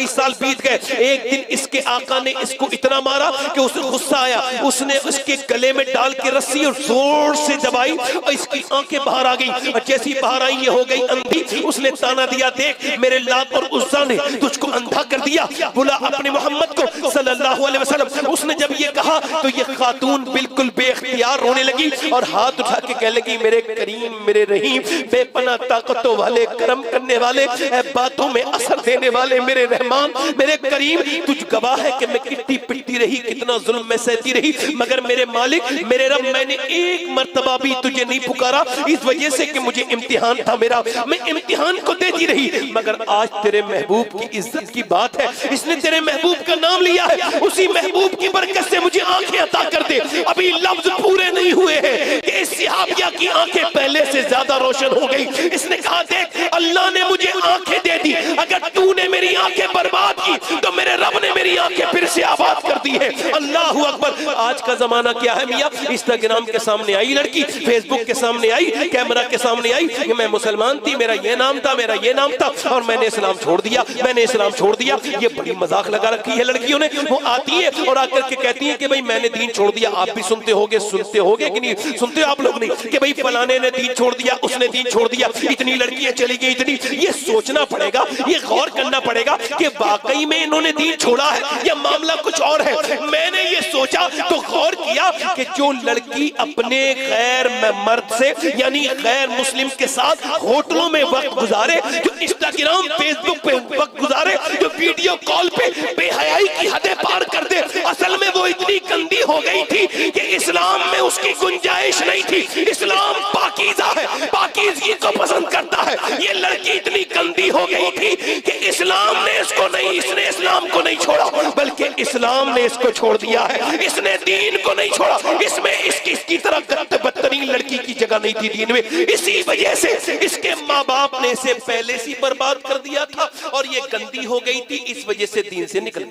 साल बीत गए। एक दिन इसके आका ने इसको इतना मारा कि उसे गुस्सा आया। उसने उसके गले में डाल के रस्सी और जोर से दबाई और इसकी आंखें बाहर आ गई। और जैसी बाहर आई ये हो गई अंधी। उसने ताना दिया, देख मेरे लात और उज़्ज़ा ने तुझको अंधा कर दिया, बुला अपने मोहम्मद को सल्लल्लाहु अलैहि वसल्लम। उसने जब ये कहा तो ये खातून बिल्कुल बेख्तियार रोने लगी और हाथ उठा के कहने लगी, मेरे करीम, मेरे रहीम, बेपना ताकतों वाले, करम करने वाले, बातों में असर देने वाले मेरे रहमान, मेरे करीम, तुझ गवाह है कि मैं कितनी पिटती रही, कितना जुल्म मैं सहती रही, मगर मेरे मालिक, मेरे रब, मैंने एक मर्तबा भी तुझे नहीं पुकारा इस वजह से कि मुझे इम्तिहान था मेरा, मैं इम्तिहान को देती रही। मगर आज तेरे महबूब की इज्जत की बात है, इसने तेरे महबूब का नाम लिया है, उसी महबूब की बरकत से मुझे आंखें अता कर दे। अभी लफ्ज पूरे नहीं हुए हैं कि इस सहाबिया की आंखें पहले से ज्यादा रोशन हो गई। इसने कहा, देख अल्लाह ने मुझे आंखें दे नहीं। अगर तूने मेरी आंखें बर्बाद की तो मेरे रब ने मेरी आंखें फिर से आबाद कर दी है। अल्लाह अकबर। आज का जमाना क्या है मियां, इंस्टाग्राम के सामने आई लड़की, फेसबुक के सामने आई, कैमरा के सामने आई, मैं मुसलमान थी, मेरा ये नाम था, मेरा ये नाम था, और मैंने इस्लाम छोड़ दिया, मैंने इस्लाम छोड़ दिया। ये बड़ी मजाक लगा रखी है लड़कियों ने। वो आती है और आकर के कहती है कि भाई मैंने दीन छोड़ दिया। आप भी सुनते होगे कि नहीं सुनते आप लोग? नहीं कि भाई फलाने ने दीन छोड़ दिया, उसने दीन छोड़ दिया, इतनी लड़कियां चली गई, इतनी। ये सोचना पड़ेगा, ये गौर करना पड़ेगा कि वाकई में इन्होंने दीन छोड़ा है या मामला कुछ और है। मैंने ये सोचा तो गौर किया कि जो लड़की अपने गैर मर्द से यानी गैर मुस्लिम के साथ होटलों में वक्त गुजारे, जो इंस्टाग्राम फेसबुक पे वक्त गुजारे, जो वीडियो कॉल पे बेहयाई की हदें पार कर दे, असल में वो इतनी गंदी हो गई थी कि इस्लाम में उसकी गुंजाइश नहीं थी। इस्लाम पाकीज़ा है, पाकीज़गी को पसंद करता है। ये लड़की इतनी गंदी हो गई थी कि इस्लाम ने इसको नहीं, इसने इस्लाम को नहीं छोड़ा बल्कि इस्लाम ने इसको छोड़ दिया है। इसने दीन को नहीं छोड़ा, इसमें इसकी तरह गलत बदतरीन लड़की की जगह नहीं थी दीन में। इसी वजह से इसके माँ बाप ने इसे पहले से बर्बाद कर दिया था और ये गंदी हो गई थी, इस वजह से दीन से निकल।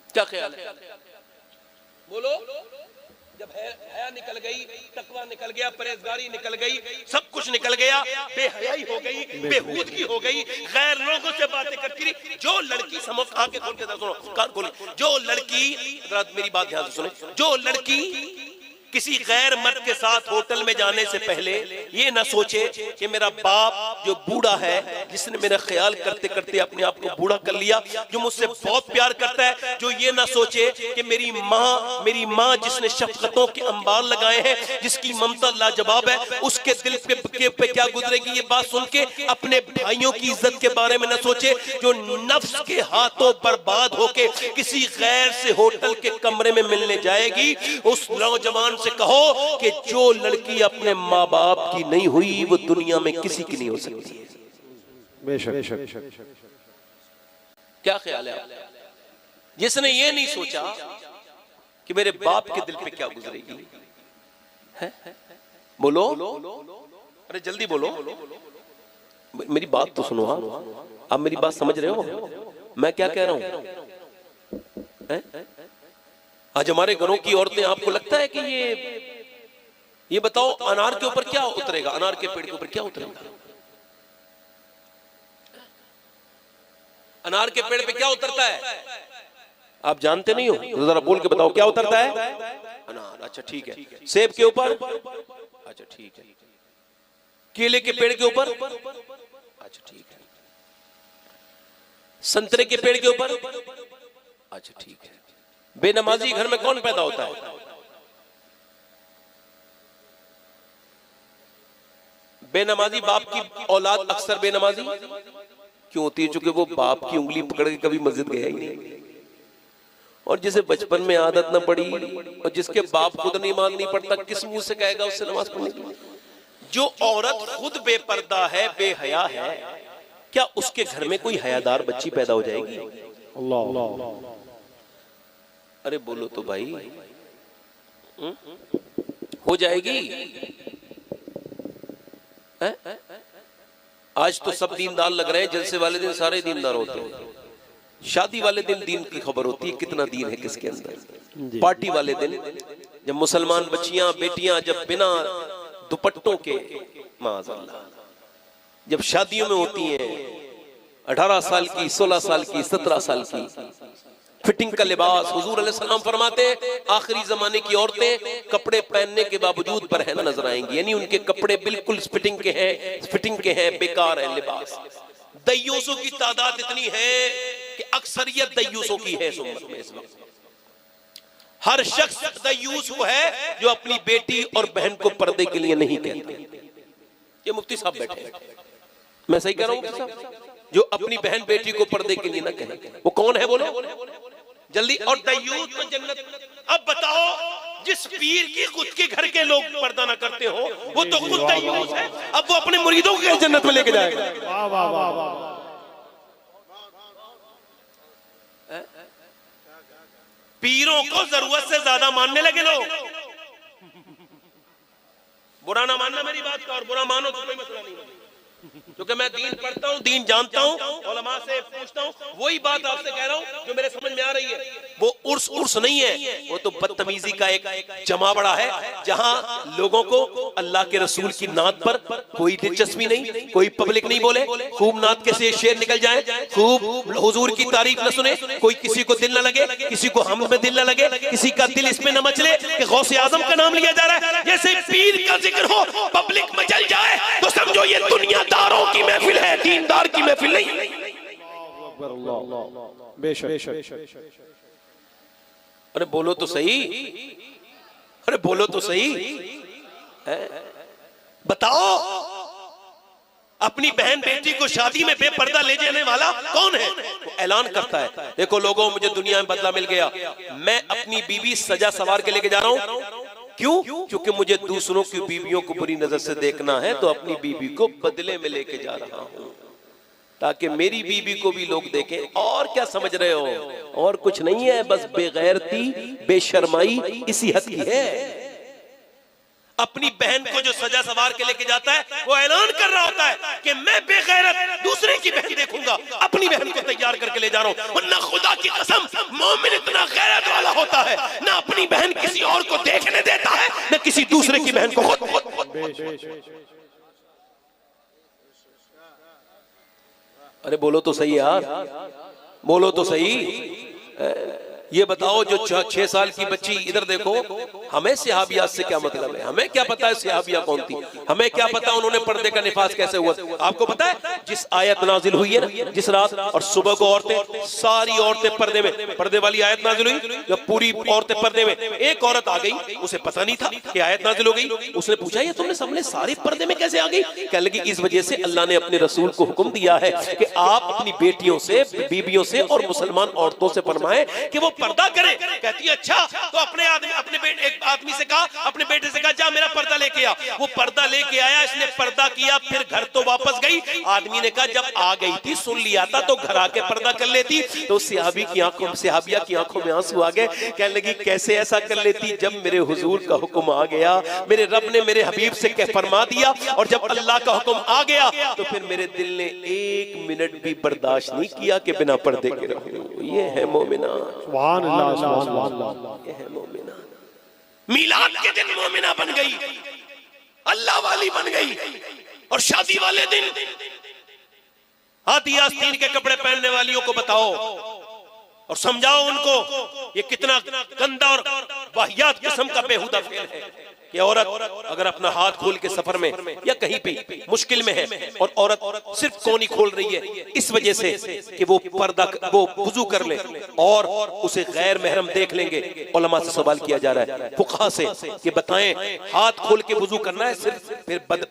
क्या ख्याल है? बोलो। जब हया निकल गई, तकवा निकल गया, परहेजगारी निकल गई, सब कुछ निकल गया, बेहयाई हो गई, बेहूदगी हो गई, गैर लोगों से बातें करती रही। जो लड़की समझ आके खोल के सुनो, कान खोले, जो लड़की, मेरी बात ध्यान से सुने, जो लड़की किसी गैर मर्द के साथ होटल में जाने से पहले ये ना सोचे कि मेरा बाप जो बूढ़ा है, जिसने मेरा ख्याल करते करते अपने आप को बूढ़ा कर लिया, जो मुझसे बहुत प्यार करता है, जो ये ना सोचे कि मेरी माँ जिसने शफकतों के अंबार लगाए हैं, जिसकी ममता लाजवाब है, उसके दिल पे क्या गुजरेगी। ये बात सुन के अपने भाइयों की इज्जत के बारे में ना सोचे, जो नफ्स के हाथों बर्बाद होके किसी गैर से होटल के कमरे में मिलने जाएगी, उस नौजवान से कहो कि जो लड़की अपने माँ बाप की नहीं हुई वो दुनिया में किसी की नहीं हो सकती है। बेशक। क्या ख्याल है? जिसने ये नहीं सोचा कि मेरे बाप के दिल पे क्या गुजरेगी है? बोलो, अरे जल्दी बोलो, मेरी बात तो सुनो। हाँ, आप मेरी बात समझ रहे हो मैं क्या कह रहा हूं? आज हमारे घरों की औरतें, आपको लगता है कि ये बताओ अनार के ऊपर क्या उतरेगा? अनार के पेड़ के ऊपर क्या उतरेगा? अनार के पेड़ पे क्या उतरता है? आप जानते नहीं हो? तो जरा बोल के बताओ क्या उतरता है? अनार। अच्छा ठीक है। सेब के ऊपर? अच्छा ठीक है। केले के पेड़ के ऊपर? अच्छा ठीक है। संतरे के पेड़ के ऊपर? अच्छा ठीक है। बेनमाजी घर में कौन पैदा होता है? बेनमाजी बाप की औलाद अक्सर बेनमाजी क्यों होती है? चूंकि वो बाप की उंगली पकड़ के कभी मस्जिद गया ही नहीं, और जिसे बचपन में आदत न पड़ी और जिसके बाप खुद नमाज नहीं पढ़ता, किस मुंह से कहेगा उससे नमाज पढ़ने की? जो औरत खुद बेपर्दा है, बेहया है, क्या उसके घर में कोई हयादार बच्ची पैदा हो जाएगी? अल्लाह। अरे बोलो तो भाई। हो जाएगी? आज तो सब दीनदार लग रहे हैं, जलसे वाले दिन सारे दीनदार होते हैं, शादी वाले दिन दीन की खबर होती है कितना दीन है किसके अंदर। पार्टी वाले दिन जब मुसलमान बच्चियां बेटियां जब बिना दुपट्टों के माज़अल्लाह जब शादियों में होती हैं, 18 साल की, 16 साल की, 17 साल की, फिटिंग का लिबास। हुजूर अलैहिस्सलाम फरमाते आखिरी जमाने की औरतें कपड़े पहनने के बावजूद बरहना नजर आएंगी, यानी उनके कपड़े बिल्कुल फिटिंग के हैं, बेकार है लिबास। दय्यूसों की तादाद इतनी है कि अक्सरियत दय्यूसों की है इस उम्मत में। इस वक्त हर शख्स दय्यूस वो है जो अपनी बेटी और बहन को पर्दे के लिए नहीं कहता। ये मुफ्ती साहब बैठे हैं, मैं सही कह रहा हूं मुफ्ती साहब? जो अपनी बहन बेटी को पर्दे के लिए ना कहे, वो कौन है बोलो जल्दी? और दय्यूस तो जन्नत। अब बताओ, जिस पीर की खुद के घर के लोग पर्दा ना करते हो, वो तो खुद दय्यूस है, अब वो अपने मुरीदों को जन्नत में लेके जाएगा। वाह वाह वाह वाह। पीरों को जरूरत से ज्यादा मानने लगे लोग। बुरा ना मानना मेरी बात का, और बुरा मानो तो कोई मसला नहीं। क्योंकि मैं दीन पढ़ता हूँ, दीन जानता हूँ, उलमा से पूछता हूँ, वही बात आपसे कह रहा हूँ जो मेरे समझ में आ रही है। वो उर्स उर्स नहीं है, वो तो बदतमीजी का एक जमावड़ा है, जहाँ लोगों को अल्लाह के रसूल की नात पर कोई दिलचस्पी नहीं, कोई पब्लिक नहीं बोले, खूब नात के से शेर निकल जाए, खूब हुजूर की तारीफ न सुने, कोई किसी को दिल न लगे, किसी को हम में दिल न लगे, किसी का दिल इसमें न मचले कि गौसे आजम का नाम लिया जा रहा है। जैसे पीर का जिक्र हो, पब्लिक मचल जाए, तो समझो ये दुनियादारों की महफिल है, दीनदार की महफिल नहीं। अरे बोलो तो सही, अरे बोलो तो सही, बताओ अपनी बहन बेटी को शादी में बेपर्दा ले जाने वाला कौन है? वो ऐलान करता है, देखो लोगों, मुझे दुनिया में बदला मिल गया, मैं अपनी बीवी सजा सवार के लेके जा रहा हूं। क्यों? क्योंकि मुझे दूसरों की बीवियों को बुरी नजर से देखना है, तो अपनी बीवी को बदले में लेके जा रहा हूं, ताकि मेरी बीवी को भी लोग देखें। और क्या समझ रहे हो? और कुछ नहीं है, बस बेगैरती, बेशर्माई इसी हद की है। अपनी बहन को जो सजा सवार के लेके जाता है, वो ऐलान कर रहा होता है कि मैं बेगैरत दूसरे की बहन देखूंगा, अपनी बहन को तैयार करके ले जा रहा हूं। वरना खुदा की कसम, मोमिन इतना गैरत वाला होता है, ना अपनी बहन किसी और को देखने देता है, ना किसी दूसरे की बहन को खुद। अरे बोलो तो सही यार, बोलो तो सही। ये बताओ, जो 6 साल की बच्ची, इधर देखो, हमें सहाबियात से क्या मतलब है? हमें क्या पता है सहाबिया कौन थी? हमें क्या पता उन्होंने पर्दे का निफाज कैसे हुआ? आपको पता है जिस आयत नाजिल हुई है ना, जिस रात और सुबह को औरतें, सारी औरतें पर्दे में, पर्दे वाली आयत नाजिल हुई, जब पूरी औरतें पर्दे में, एक औरत आ गई, उसे पता नहीं था कि आयत नाजिल हो गई। उसने पूछा, ये तुमने सबने सारे पर्दे में कैसे आ गई? कहने लगी, इस वजह से अल्लाह ने अपने रसूल को हुक्म दिया है कि आप अपनी बेटियों से, बीबियों से और मुसलमान औरतों से फरमाएं कि वो पर्दा करे। कहती है अच्छा, तो अपने एक आदमी से कहा, अपने बेटे से कहा, जा मेरा पर्दा लेके आ। वो पर्दा लेके आया, इसने पर्दा किया, फिर घर तो वापस गई। आदमी ने कहा, जब आ गई थी सुन लिया था, तो घर आके पर्दा कर लेती। तो सहाबिया की आंखों में आंसू आ गए। कहने लगी, कैसे ऐसा कर लेती? जब मेरे हुजूर का हुक्म आ गया, मेरे रब ने मेरे हबीब से फरमा दिया, और जब अल्लाह का हुक्म आ गया, तो फिर मेरे दिल ने 1 मिनट भी बर्दाश्त नहीं किया कि बिना पर्दे के रहूं। ये है मोमिना, ये है मोमिना। मिलाद के दिन मोमिना बन गई, अल्लाह वाली बन गई, और शादी वाले दिन हाथी आस्तीन के कपड़े पहनने वालियों को बताओ और समझाओ उनको ये कितना गंदा और वाहियात किस्म का बेहुदा फेल है कि औरत अगर अपना हाथ खोल के सफर में या कहीं पे मुश्किल में है, और औरत सिर्फ कोनी खोल रही है इस वजह से कि वो पर्दा, वो वुजू कर ले और उसे गैर महरम देख लेंगे। उलमा से सवाल किया जा रहा है, फुकहा से, कि बताएं हाथ खोल के वुजू करना है सिर्फ,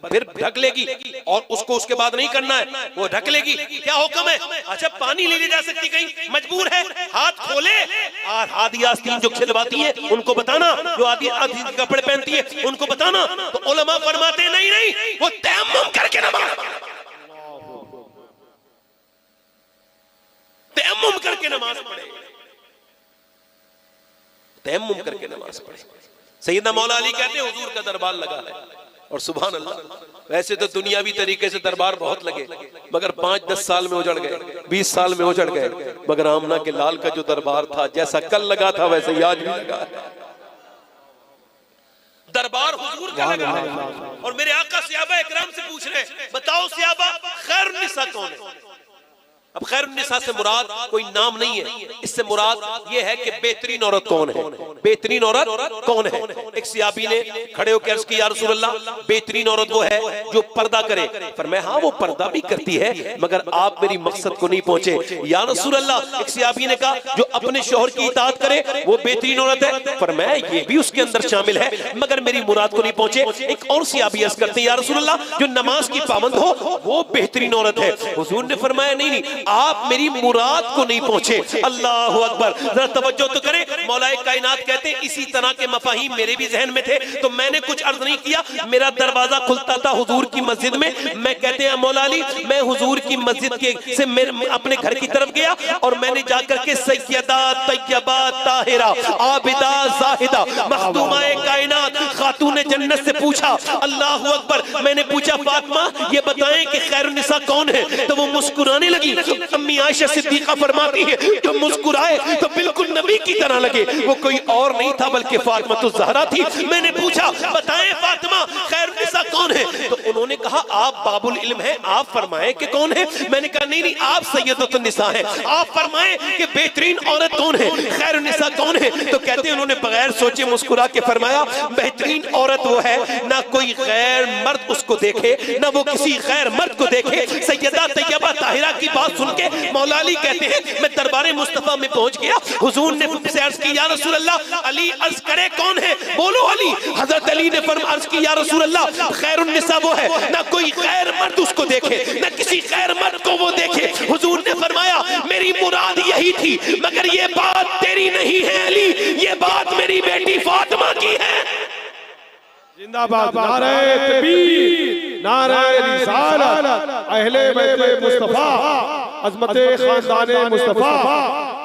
फिर ढक लेगी, और उसको उसके बाद नहीं करना है, वो ढक लेगी, क्या हुक्म है? अच्छा, पानी ले जा सकती, कहीं मजबूर है, हाथ खोले। और आदि आस्तीन जो खिलवाती है उनको बताना, जो आदि कपड़े पहनती है उनको बताना। तो उलमा फरमाते नहीं, वो तयम्मुम करके नमाज, तयम्मुम करके नमाज पढ़े, तयम्मुम करके नमाज पढ़े। सैयदना मौला अली कहते हैं हुजूर का दरबार लगा है, और सुभान अल्लाह, वैसे तो दुनियावी तरीके से दरबार बहुत लगे, मगर 5-10 साल में उजड़ गए, 20 साल में उजड़ गए। मगर आमना के लाल का जो दरबार था, जैसा कल लगा था वैसे आज भी लगा है। दरबार हुजूर का लगा है। और मेरे आका सहाबा इकराम से पूछ रहे हैं, बताओ सहाबा खैरुन निसा कौन है? अब खैरुन निसा से मुराद कोई नाम नहीं है, इससे मुराद ये है कि बेहतरीन औरत कौन है, बेहतरीन औरत कौन है। एक सहाबी ने खड़े होकर अर्ज की, या रसूल अल्लाह, बेहतरीन औरत वो है जो पर्दा करे। फरमाया, हाँ वो पर्दा भी करती है, मगर आप मेरी मकसद को नहीं पहुंचे। या रसूल अल्लाह, एक सहाबी ने कहा, जो अपने शौहर की इताअत करे वो बेहतरीन औरत है। फरमाया, ये भी उसके अंदर शामिल है, मगर मेरी मुराद को नहीं पहुंचे। एक और सहाबी अर्ज करते हैं, या रसूल अल्लाह, जो नमाज की पाबंद हो वो बेहतरीन औरत है। हुजूर ने फरमाया, नहीं, आप मेरी मुराद को नहीं पहुंचे। अल्लाह अकबर, जरा तवज्जो तो करें। मौलाए कायनात कहते हैं इसी तरह के मफाहिम मेरे भी जहन में थे, तो मैंने कुछ अर्ज नहीं किया। मेरा दरवाजा खुलता था हुजूर की मस्जिद में, मैं कहते हैं मौला अली, मैं हुजूर की मस्जिद के से अपने घर की तरफ गया और मैंने जाकर के सैयदा तैयबा ताहिरा आबिदा जाहिदा मखदूमाए कायनात खातून जन्नत से पूछा। अल्लाह अकबर, मैंने पूछा फातिमा ये बताएं कि खैरुन निसा कौन है, तो वो मुस्कुराने लगी। अम्मी आयशा सिद्दीका फरमाती है तो मुस्कुराए तो बिल्कुल नबी की तरह लगे, वो कोई और नहीं था बल्कि फातिमा तो ज़हरा थी। मैंने पूछा बताएं फातिमा खैरुन निसा कौन है, तो उन्होंने कहा आप बाबुल इल्म हैं, आप फरमाएं कि कौन है। मैंने कहा नहीं नहीं, आप सैयदतुन निसा हैं, आप फरमाएं कि बेहतरीन औरत कौन है, खैरुन निसा कौन है। तो कहते हैं उन्होंने बगैर सोचे मुस्कुरा के फरमाया बेहतरीन औरत वो है ना कोई गैर मर्द उसको देखे, ना वो किसी गैर मर्द को देखे। सैयदा तैयबा ताहिरा की बात सुन के मौला अली कहते हैं मैं दरबारे मुस्तफा में पहुंच गया। हुजूर ने मुझसे अर्ज की या रसूल अल्लाह, अली अर्ज करे कौन है, बोलो अली। हजरत अली ने अर्ज की या रसूल अल्लाह, खैरुन निसा वो है ना कोई गैर मर्द उसको देखे, ना किसी गैर मर्द को वो देखे। हुजूर ने फरमाया मेरी मुराद यही थी, मगर ये बात तेरी नहीं है अली, ये बात मेरी बेटी फातिमा की है। जिंदाबाद, नारे तकबीर, नारे रिसालत, अहले बैत मुस्तफा, अज़मते खानदाने मुस्तफा,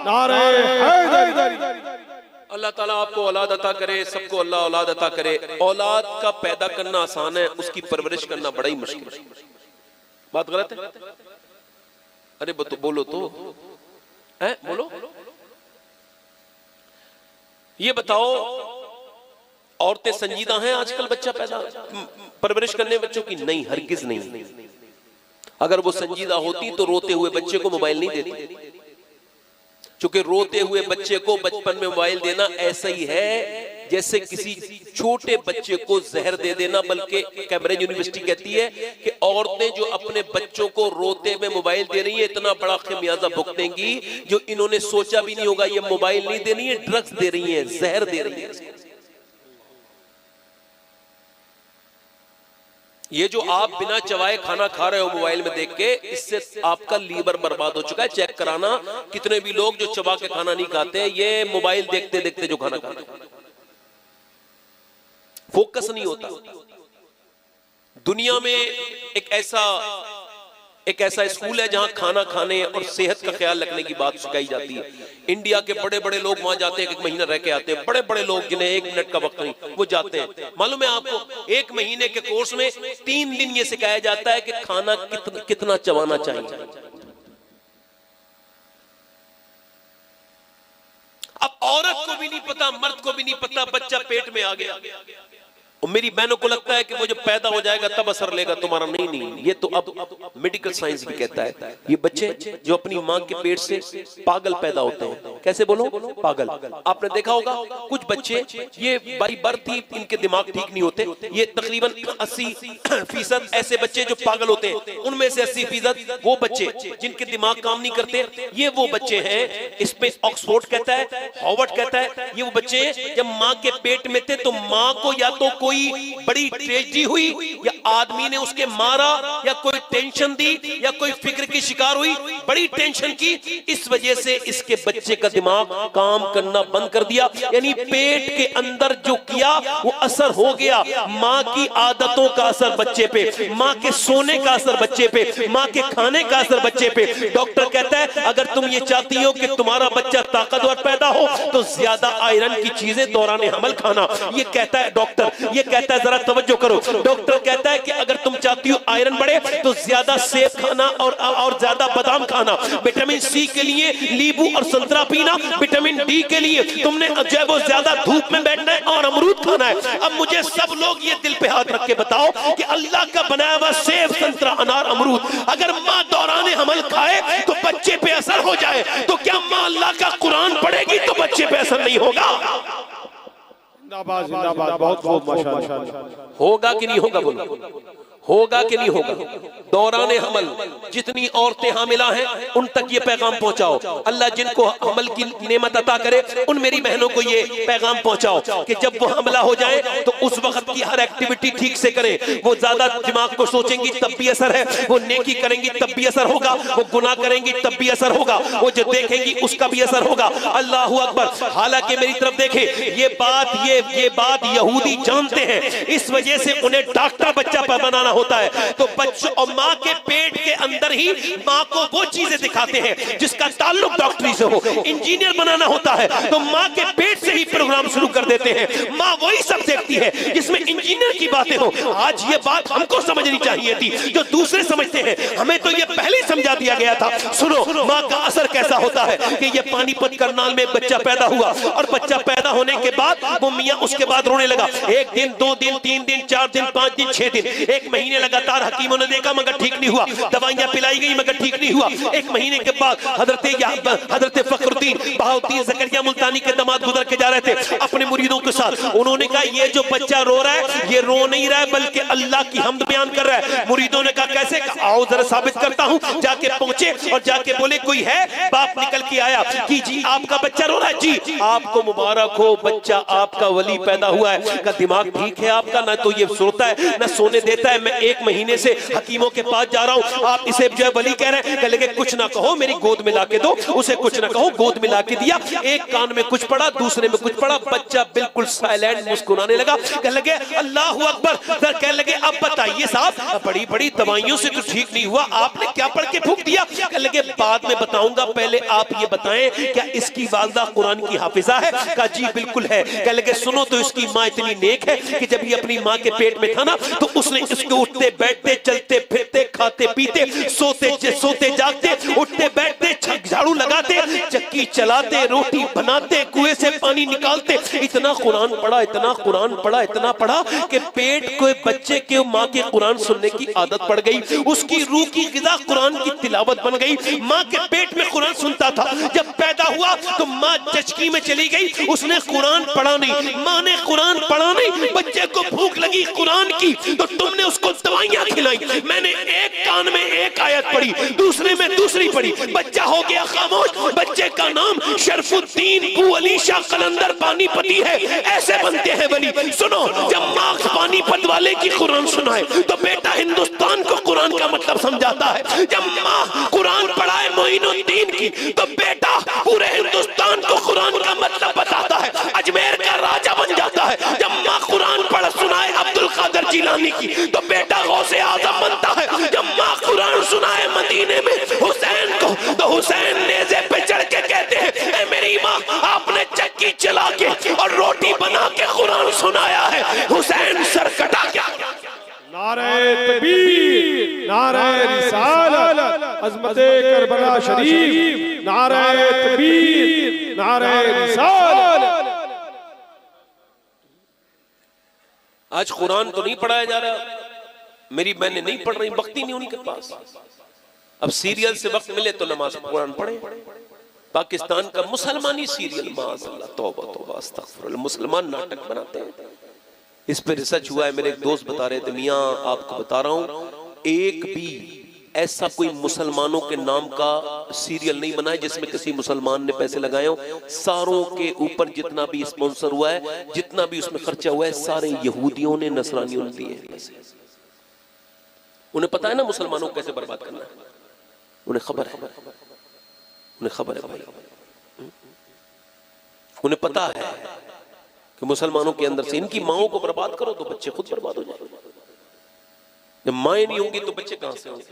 नारे हैदरी। अल्लाह ताला आपको औलाद अता करे, सबको अल्लाह औलाद अता करे। औलाद का पैदा करना आसान है, उसकी परवरिश करना बड़ा ही मुश्किल है। बात गलत है? अरे बोलो तो है, बोलो। ये बताओ औरतें संजीदा हैं आजकल बच्चा पैदा परवरिश करने बच्चों की? नहीं, हरगिज नहीं। अगर वो संजीदा होती तो रोते हुए बच्चे को मोबाइल नहीं देती, क्योंकि रोते हुए बच्चे को बचपन में मोबाइल देना ऐसा ही है जैसे किसी छोटे बच्चे को जहर दे देना। बल्कि कैम्ब्रिज यूनिवर्सिटी कहती है कि औरतें जो अपने बच्चों को रोते में मोबाइल दे रही है इतना बड़ा खमियाजा भुगतेंगी जो इन्होंने सोचा भी नहीं होगा। ये मोबाइल नहीं दे रही है, ड्रग्स दे रही है, जहर दे रही है। ये जो आप बिना चबाए खाना खा रहे हो मोबाइल में देख के, इससे आपका लीवर बर्बाद हो चुका है। चेक कराना कितने भी लोग जो चबा के खाना नहीं खाते, ये मोबाइल देखते देखते जो खाना खाते हैं, फोकस नहीं होता। दुनिया में एक ऐसा स्कूल है जहां खाना खाने और सेहत का ख्याल रखने की बात सिखाई जाती है। इंडिया के बड़े बड़े लोग वहां जाते हैं, एक महीना रह के आते हैं। बड़े बड़े लोग जिन्हें 1 मिनट का वक्त नहीं, वो जाते हैं। मालूम है आपको, 1 महीने के कोर्स में 3 दिन ये सिखाया जाता है कि खाना कितना चबाना चाहिए। अब औरत को भी नहीं पता, मर्द को भी नहीं पता, बच्चा पेट में आ गया और मेरी बहनों को लगता है कि वो जो पैदा हो जाएगा तब असर लेगा तुम्हारा। नहीं, ये तो अब मेडिकल साइंस भी कहता है ये बच्चे जो अपनी मां के पेट से पागल पैदा होते हैं। कैसे बोलो? पागल। आपने देखा होगा कुछ बच्चे ये बाई बर्थ ही इनके दिमाग ठीक नहीं होते। ये तकरीबन 80% ऐसे बच्चे जो पागल होते हैं, उनमें से 80% वो बच्चे जिनके दिमाग काम नहीं करते। ये वो बच्चे हैं, इसमें ऑक्सफोर्ड कहता है, हार्वर्ड कहता है, ये वो बच्चे जब मां के पेट में थे तो मां को या तो कोई बड़ी ट्रेजेडी हुई या आदमी ने उसके मारा या कोई टेंशन दी या कोई फिक्र की शिकार हुई, बड़ी टेंशन की, इस वजह से इसके बच्चे का दिमाग काम करना बंद कर दिया। यानी पेट के अंदर जो किया वो असर हो गया। मां की आदतों का असर बच्चे पे, मां के सोने का असर बच्चे पे, मां के खाने का असर बच्चे पे। डॉक्टर कहता है अगर तुम ये चाहती हो कि तुम्हारा बच्चा ताकतवर पैदा हो तो ज्यादा आयरन की चीजें दौरान हमल खाना। ये कहता है डॉक्टर, ये कहता है, जरा तवज्जो करो, डॉक्टर कहता है कि अगर तुम चाहती हो आयरन बढ़े तो ज्यादा सेब खाना और ज्यादा बादाम खाना। विटामिन सी के लिए नींबू और संतरा पीना। विटामिन डी के लिए तुमने जो है वो ज्यादा धूप में बैठना है और अमरूद खाना है। अब मुझे सब लोग ये दिल पे हाथ रख के बताओ कि अल्लाह का बनाया हुआ सेब, संतरा, अनार, अमरूद अगर माँ दौरान हमल खाए तो बच्चे पे असर हो जाए, तो क्या माँ अल्लाह का कुरान पढ़ेगी तो बच्चे पे असर नहीं होगा? जिंदाबाद जिंदाबाद, बहुत बहुत माशाअल्लाह। होगा कि नहीं होगा बोलो, होगा कि नहीं होगा? दौरान हमल जितनी औरतें हामिला हैं उन तक ये पैगाम पहुंचाओ। अल्लाह जिनको हमल की नेमत अता करे उन मेरी बहनों को ये पैगाम पहुंचाओ कि जब वो हमला हो जाए तो उस वक्त की हर एक्टिविटी ठीक से करें। वो ज्यादा दिमाग को सोचेंगी तब भी असर है, वो नेकी करेंगी तब भी असर होगा, वो गुनाह करेंगी तब भी असर होगा, वो जो देखेंगी उसका भी असर होगा। अल्लाह अकबर। हालांकि मेरी तरफ देखे, ये बात यहूदी जानते हैं, इस वजह से उन्हें डॉक्टर बच्चा पर बनाना होता है। तो बच्चों और माँ के पेट के अंदर ही माँ को वो चीजें दिखाते हैं जिसका ताल्लुक डॉक्टरी से हो। इंजीनियर बनाना होता है तो माँ के पेट से ही प्रोग्राम शुरू कर देते हैं। माँ वही सब देखती है जिसमें इंजीनियर की बातें हो। आज ये बात हमको समझनी चाहिए थी, जो दूसरे समझते हैं हमें तो ये पहले समझा दिया गया था। सुनो, माँ का असर कैसा होता है कि ये पानीपत करनाल में बच्चा पैदा हुआ और बच्चा पैदा होने के बाद वो मियाँ उसके बाद रोने लगा। 1 दिन 2 दिन 3 दिन 4 दिन 5 दिन 6 दिन 1 महीने लगातार हकीमों ने देखा मगर ठीक नहीं हुआ, दवाइयां पिलाई गई मगर ठीक नहीं हुआ। 1 महीने के बाद हजरत फखरुद्दीन बहाउद्दीन ज़करिया मुल्तानी के दामाद गुजर के जा रहे थे अपने मुरीदों के साथ। उन्होंने कहा ये जो बच्चा रो रहा है ये रो नहीं रहा है बल्कि अल्लाह की हम्द बयान कर रहा है। मुरीदों ने कहा कैसे? आओ जरा साबित करता हूं। जाके पहुंचे और जाके बोले कोई है? बाप निकल के आया कि जी आपका बच्चा रो रहा है। जी आपको मुबारक हो, बच्चा आपका वली पैदा हुआ है। का दिमाग ठीक है आपका? ना तो ये सोता है ना सोने देता है। मैं 1 महीने से हकीमों के पास जा रहा हूँ, आप इसे जो है वली कह रहे हैं। कह लगे कुछ ना कहो मेरी गोद में लाके दो। उसे कुछ ना कहो, गोद में लाके दिया। एक कान में कुछ पड़ा दूसरे में कुछ पड़ा, बच्चा बिल्कुल साइलेंट मुस्कुराने लगा। कह लगे अल्लाह अकबर। कह लगे अब बताइए साहब, बड़ी बड़ी दवाइयों से तो ठीक नहीं हुआ, आपने क्या पढ़ के फूंक दिया? कह लगे बाद में बताऊंगा, पहले आप ये बताएं क्या इसकी वालदा कुरान की हाफिजा है? कहा जी बिल्कुल है। कह लगे सुनो तो इसकी माँ इतनी नेक है कि जब ये अपनी माँ के पेट में था ना तो उसने इसको उठते बैठते चलते फिरते खाते पीते सोते जागते उठते बैठते झाड़ू लगाते चक्की चलाते रोटी बनाते कुएं से पानी निकालते इतना कुरान पढ़ा इतना कुरान पढ़ा इतना पढ़ा कि पेट के बच्चे के माँ के कुरान सुनने की आदत पड़ गई। उसकी रूह की गिज़ा कुरान की तिलावत बन गई। माँ के पेट में कुरान सुनता था। जब पैदा हुआ तो माँ चचकी में चली गई, उसने कुरान पढ़ा नहीं, माँ ने कुरान पढ़ा नहीं। बच्चे को भूख लगी कुरान की तो तुमने उसको दवाइयां खिलाई। मैंने एक कान में एक आयत पढ़ी दूसरे में दूसरी पढ़ी, बच्चा हो गया खामोश। बच्चे का नाम शरफुद्दीन बू अली शाह कलंदर पानीपती है। ऐसे बनते हैं वली। सुनो, जब मार्क्स पानीपत वाले की कुरान सुनाए तो बेटा हिंदुस्तान को कुरान का मतलब समझाता है। जब माँ कुरान पढ़ाए मोइनुद्दीन की तो बेटा पूरे हिंदुस्तान को कुरान का मतलब बताता है, अजमेर का राजा बन जाता है। जब माँ कुरान पढ़ सुनाए अब्दुल कादिर जिलानी की तो बेटा गौसे आजम बनता है। जब माँ कुरान सुनाए मदीने में हुसैन को तो हुसैन नेज़े पे चढ़ के कहते हैं ए मेरी माँ, आपने चक्की चला के और रोटी बना के कुरान सुनाया है। हुसैन सर कटा क्या? नारे तकबीर, नारे रिसालत, अज़मते करबला शरीफ, नारे तकबीर, नारे रिसालत। आज कुरान तो नहीं पढ़ाया जा रहा, मेरी बहनें नहीं पढ़ रही, वक्त ही नहीं उनके पास। अब सीरियल से वक्त मिले तो नमाज कुरान पढ़े। पाकिस्तान का मुसलमानी सीरियल, माशाअल्लाह, तौबा तौबा अस्तगफिरुल्लाह, मुसलमान नाटक बनाते हैं। इस पे रिसर्च हुआ है, मेरे एक दोस्त बता रहे थे, मियाँ आपको बता रहा हूँ, एक भी ऐसा कोई मुसलमानों के नाम का सीरियल नहीं बना है जिसमें किसी मुसलमान ने पैसे लगाए हो। सारों के ऊपर जितना भी स्पॉन्सर हुआ है, जितना भी उसमें खर्चा हुआ है, सारे यहूदियों ने नसरानियों ने दिए। उन्हें पता है ना मुसलमानों को कैसे बर्बाद करना है, उन्हें खबर है, उन्हें खबर है भाई, उन्हें पता है कि मुसलमानों के अंदर से इनकी माओं को बर्बाद करो तो बच्चे खुद बर्बाद हो जाएंगे। जब माएँ नहीं होंगी तो बच्चे कहां से होंगे?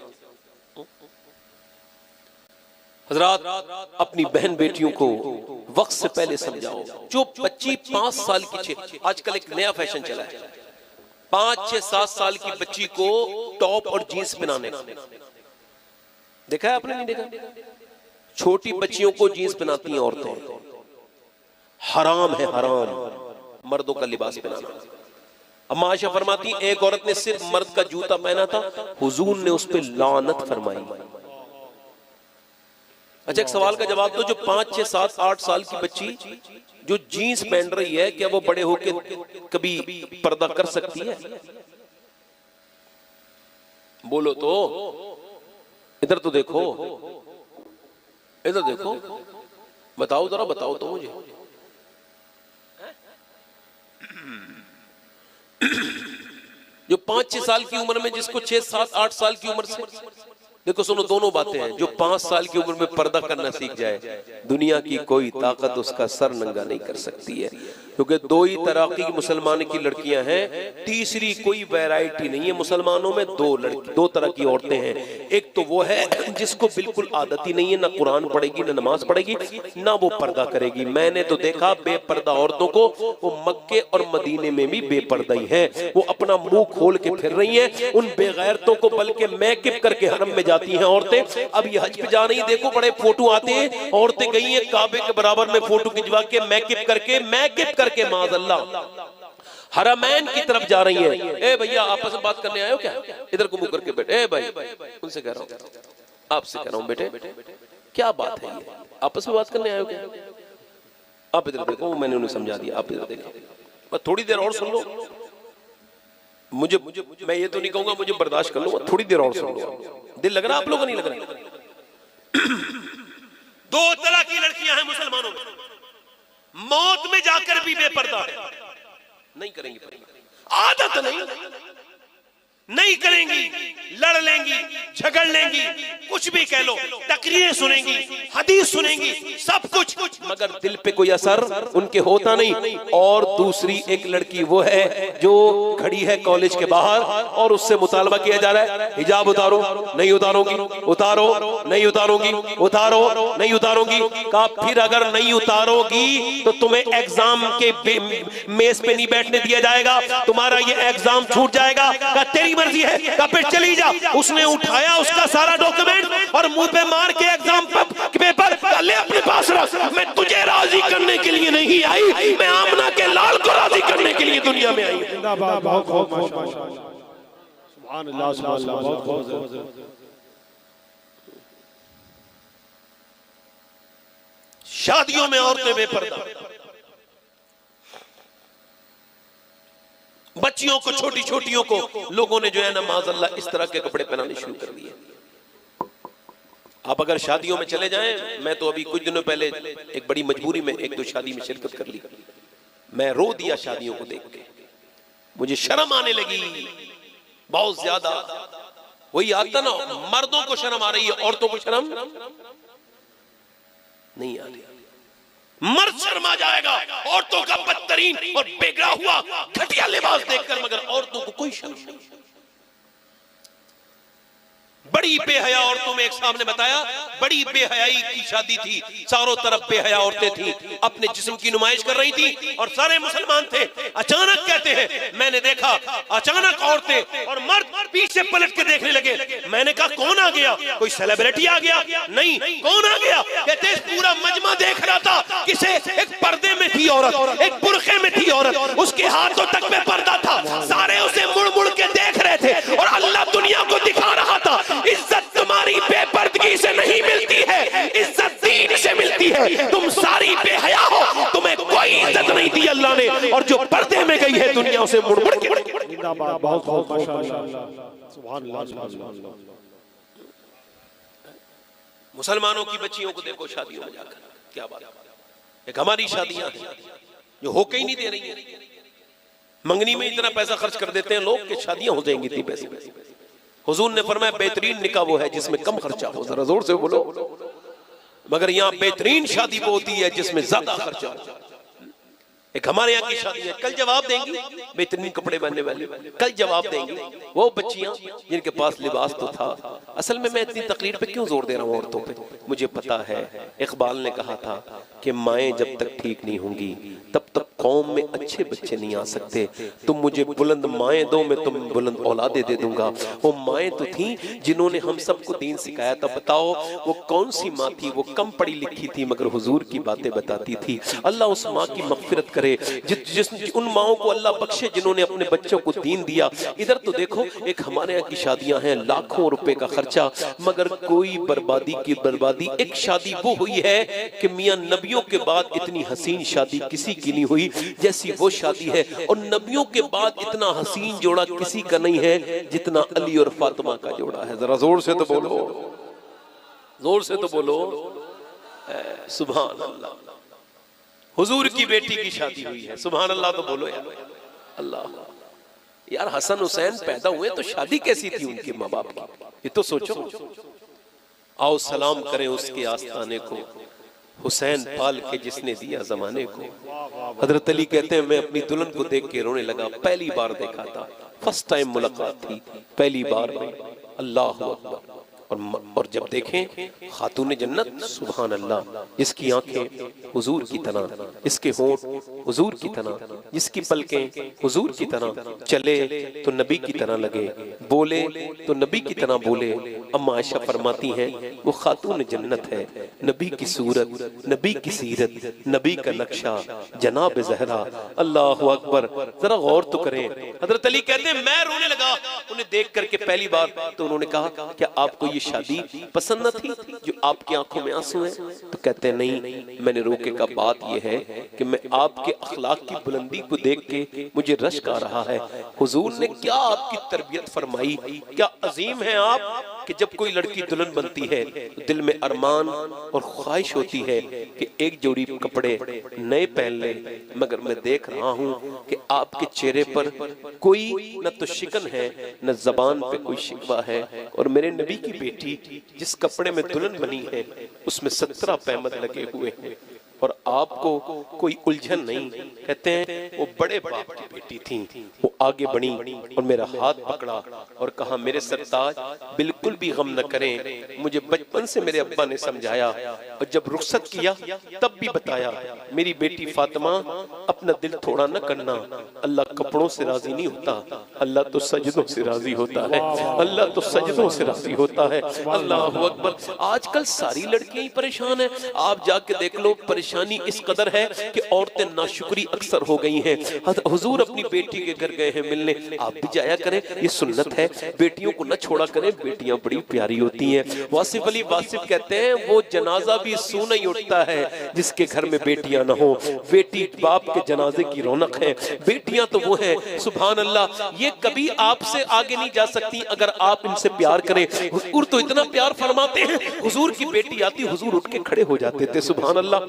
हजरात, अपनी बहन बेटियों को वक्त से पहले समझाओ। जो बच्ची 5 साल की, आजकल एक नया फैशन चला है, 5, 6, 7 साल की बच्ची को टॉप और जीन्स पहनाने का, देखा है आपने? नहीं देखा? छोटी बच्चियों को जीन्स पहनाती हैं औरतें। हराम है, हराम मर्दों का लिबास पहनाना। अम्मा आयशा फरमाती, एक औरत ने सिर्फ मर्द का जूता पहना था, हुजूर ने उस पर लानत फरमाई। अच्छा, एक सवाल का जवाब दो, जो 5, 6, 7, 8 साल की बच्ची जो जीन्स पहन रही है क्या वो बड़े होके कभी पर्दा कर सकती है? बोलो तो, इधर तो देखो, इधर देखो, बताओ जरा, बताओ तो मुझे। जो 5-6 साल की उम्र में, जिसको 6-7-8 साल की उम्र से, देखो सुनो, दोनों बातें हैं। जो 5 साल की उम्र में पर्दा करना सीख जाए, दुनिया की कोई ताकत उसका सर नंगा नहीं कर सकती है, क्योंकि 2 ही तरह की मुसलमान की लड़कियां हैं, तीसरी कोई वैरायटी नहीं है मुसलमानों में। 2 तरह की औरतें हैं। एक तो वो है जिसको बिल्कुल आदत ही नहीं है, ना कुरान पढ़ेगी, ना नमाज पढ़ेगी, ना वो पर्दा करेगी। मैंने तो देखा बेपर्दा औरतों को, वो मक्के और मदीने में भी बेपर्दा ही है, वो अपना मुंह खोल के फिर रही हैं। उन बेगैरतों को बल्कि मैकअप करके हरम में जाती हैं औरतें। अब ये हज पे जा रही, देखो बड़े फोटो आते हैं, औरतें गई हैं काबे के बराबर में फोटो खिंचवा के मैकअप करके माज़अल्लाह हरमैन की तरफ जा रही हैं। ए भैया आपस में बात करने आए हो क्या? इधर को मुंह करके बैठे। ए भाई, उनसे कह रहा हूँ, आपसे कह रहा हूँ बेटे, क्या बात है ये, आपस में बात करने आए हो क्या? आप इधर देखो, मैंने उन्हें समझा दिया, आप इधर देखो, थोड़ी देर और सुन लो। मुझे मैं ये तो नहीं कहूंगा मुझे बर्दाश्त कर लो, थोड़ी देर और सुन लो। दिल लग रहा आप लोगों को? नहीं लग रहा? 2 तरह की लड़कियां हैं मुसलमानों में, मौत में जाकर भी बेपर्दा है, नहीं करेंगी, आदत नहीं करेंगी, लड़ लेंगी, झगड़ लेंगी, कुछ भी कह लो, तकरीरें सुनेंगी, हदीस सुनेंगी, सब कुछ, मगर दिल पे कोई असर उनके होता नहीं। और दूसरी एक लड़की वो है जो खड़ी है कॉलेज के बाहर और उससे मुतालबा किया जा रहा है, हिजाब उतारो, नहीं उतारोगी, उतारो, नहीं उतारोगी, उतारो, नहीं उतारोगी। कहा फिर अगर नहीं उतारोगी तो तुम्हें एग्जाम के मेज पे नहीं बैठने दिया जाएगा, तुम्हारा ये एग्जाम छूट जाएगा। कहा तेरी मर्जी है, कहा फिर चली जा। उसने उठाया उसका सारा डॉक्यूमेंट और मुंह पे मार के एग्जाम पेपर ले अपने पास रख। मैं तुझे राजी करने के लिए नहीं आई, मैं आमना के लाल को राजी करने के लिए दुनिया में आई। जिंदाबाद, बहुत बहुत माशाअल्लाह, सुभान अल्लाह, सुभान अल्लाह, बहुत बहुत। शादियों में औरतें बेपर्दा, बच्चियों को, छोटी छोटियों को लोगों ने जो है ना माज़अल्लाह इस तरह के कपड़े पहनाने शुरू कर दिए। आप अगर शादियों में चले जाएं, मैं तो अभी कुछ दिनों पहले एक बड़ी मजबूरी में 1-2 शादी में शिरकत कर ली, मैं रो दिया शादियों को देख के, मुझे शर्म आने लगी बहुत ज्यादा। वही आता ना, मर्दों को शर्म आ रही है, औरतों को शर्म नहीं आ रही। मर्द शर्मा जाएगा औरतों का बदतरीन और बेगरा हुआ घटिया लिबास देखकर, मगर औरतों को कोई शर्म नहीं। बड़ी बेहया औरतों में एक साहब ने बताया, बड़ी बेहयाई की शादी थी, चारों तरफ बेहया औरतें थी, अपने जिस्म की नुमाइश कर रही थी और सारे मुसलमान थे। अचानक कहते हैं मैंने देखा, अचानक औरतें और मर्द पीछे पलट के देखने लगे। मैंने कहा कौन आ गया? कोई सेलिब्रिटी आ गया? नहीं, कौन आ गया? कहते पूरा मजमा देख रहा था, किसे? एक पर्दे में थी औरत, एक बुरखे में थी औरत, उसके हाथों तक में पर्दा था, सारे उसे मुड़ मुड़ के देख रहे थे और अल्लाह दुनिया को दिखा रहा था इज्जत तुम्हारी बेपर्दगी से नहीं मिलती है, इज्जत दीन से मिलती है। तुम सारी बेहया हो, तुम्हें कोई इज्जत नहीं दी अल्लाह ने, और जो पर्दे में गई है दुनिया उसे मुड़ मुड़ के। जिंदाबाद, बहुत बहुत माशाअल्लाह, सुभान अल्लाह, सुभान अल्लाह। मुसलमानों की बच्चियों को देखो शादियों में जाकर, क्या बात है। एक हमारी शादियां हैं जो होके ही नहीं दे रही है, मंगनी में इतना पैसा खर्च कर देते हैं लोग कि शादियां हो जाएंगी इतनी पैसे। हुजूर ने फरमाया बेहतरीन निकाह वो है जिसमें कम खर्चा हो, जरा जोर से बोलो। मगर यहाँ बेहतरीन शादी वो होती है जिसमें ज्यादा खर्चा हो। एक हमारे यहाँ की शादी है, कल जवाब देंगी बेहतरीन कपड़े पहनने वाली, कल जवाब देंगी वो बच्चियां जिनके पास लिबास तो था। असल में मैं इतनी तकरीर पे क्यों जोर दे रहा हूँ औरतों पे? मुझे पता है इकबाल ने कहा था कि माएँ जब तक ठीक नहीं होंगी तब तक कौम में अच्छे बच्चे नहीं आ सकते, तुम मुझे बुलंद माएँ दो, मैं तुम बुलंद औलादे दे दूंगा। वो माएँ तो थी जिन्होंने हम सबको दीन सिखाया था। बताओ वो कौन सी माँ थी? वो कम पढ़ी लिखी थी मगर हुजूर की बातें बताती थी। अल्लाह उस माँ की मगफिरत करे, उन माओं को अल्लाह बख्शे जिन्होंने अपने बच्चों को दीन दिया। इधर तो देखो एक हमारे यहाँ की शादियां हैं, लाखों रुपए का खर्चा, मगर कोई बर्बादी की बर्बादी। एक शादी वो हुई है कि मियां नबियों के बाद इतनी हसीन शादी किसी की नहीं हुई जैसी वो शादी है, और नबियों के बाद इतना हसीन जोड़ा किसी का नहीं है जितना अली और फातिमा का जोड़ा है। जरा जोर से तो बोलो, जोर से तो बोलो सुभान अल्लाह। हुजूर की बेटी की शादी हुई है, सुभान अल्लाह तो बोलो यार। अल्लाह यार, हसन हुसैन पैदा हुए तो शादी कैसी थी उनके माँ बाप की, ये तो सोचो। आओ सलाम करें उसके आस्ताने को, हुसैन पाल के जिसने दिया जमाने को। हजरत अली कहते हैं मैं अपनी दुल्हन को देख के रोने लगा। पहली बार देखा था, फर्स्ट टाइम मुलाकात थी, पहली बार में। अल्लाह अकबर। और जब देखें खातून जन्नत, सुभान अल्लाह, जिसकी आंखें हुजूर की तरह, इसके होंठ हुजूर की तरह, जिसकी पलकें हुजूर की तरह, चले तो नबी की तरह लगे, बोले तो नबी की तरह बोले। अम्मा आयशा फरमाती हैं वो खातून जन्नत है, नबी की सूरत, नबी की सीरत, नबी का नक्शा, जनाब ज़हरा। अल्लाह अकबर। जरा गौर तो करें। हजरत अली कहते हैं मैं रोने लगा उन्हें देख करके पहली बार। तो उन्होंने कहा क्या आपको ये शादी पसंद न थी जो आपकी आंखों में आंसू हैं? तो कहते हैं नहीं, मैंने रोके का बात यह है कि मैं आपके अखलाक की बुलंदी को देख के मुझे रश्क आ रहा है। हुजूर ने क्या आपकी तरबियत फरमाई, क्या अजीम है आप कि जब कोई लड़की दुल्हन बनती है तो दिल में अरमान और ख्वाहिश होती है कि एक जोड़ी कपड़े नए पहन ले। मगर मैं देख रहा हूं कि आपके चेहरे पर कोई न तो शिकन है न जबान पे कोई शिकवा है, और मेरे नबी की बेटी जिस कपड़े में दुल्हन बनी है उसमें 17 पैमद लगे हुए हैं और आपको कोई उलझन नहीं। कहते हैं वो बड़े बाप की बेटी थी, वो आगे बढ़ी और मेरा हाथ पकड़ा और कहा मेरे सरताज बिल्कुल भी गम न करें, मुझे बचपन से मेरे अब्बा ने समझाया और जब रुखसत किया तब भी बताया मेरी बेटी फातिमा अपना दिल थोड़ा न करना, अल्लाह कपड़ों से राजी नहीं होता, अल्लाह तो सजदों से राजी होता है, अल्लाह तो सजदों से राजी होता है। अल्लाह अकबर। आजकल सारी लड़कियां ही परेशान है, आप जाके देख लो, परेशानी इस कदर है कि औरतें नाशुक्री अक्सर हो गई हैं। हुजूर अपनी बेटी के घर गए हैं मिलने, आप भी जाया करें, ये सुन्नत है, बेटियों को न छोड़ा करें, बेटियां बड़ी प्यारी होती हैं। वासिफ अली वासिफ कहते हैं वो जनाजा भी सू नहीं उठता है जिसके घर में बेटियां न हो। बेटी बाप के जनाजे की रौनक है, बेटियां तो वो है, सुभान अल्लाह, ये कभी आपसे आगे नहीं जा सकती अगर आप इनसे प्यार करें। हुजूर तो इतना प्यार फरमाते हैं, हुजूर की बेटी आती हुजूर उठ के खड़े हो जाते थे, सुभान अल्लाह।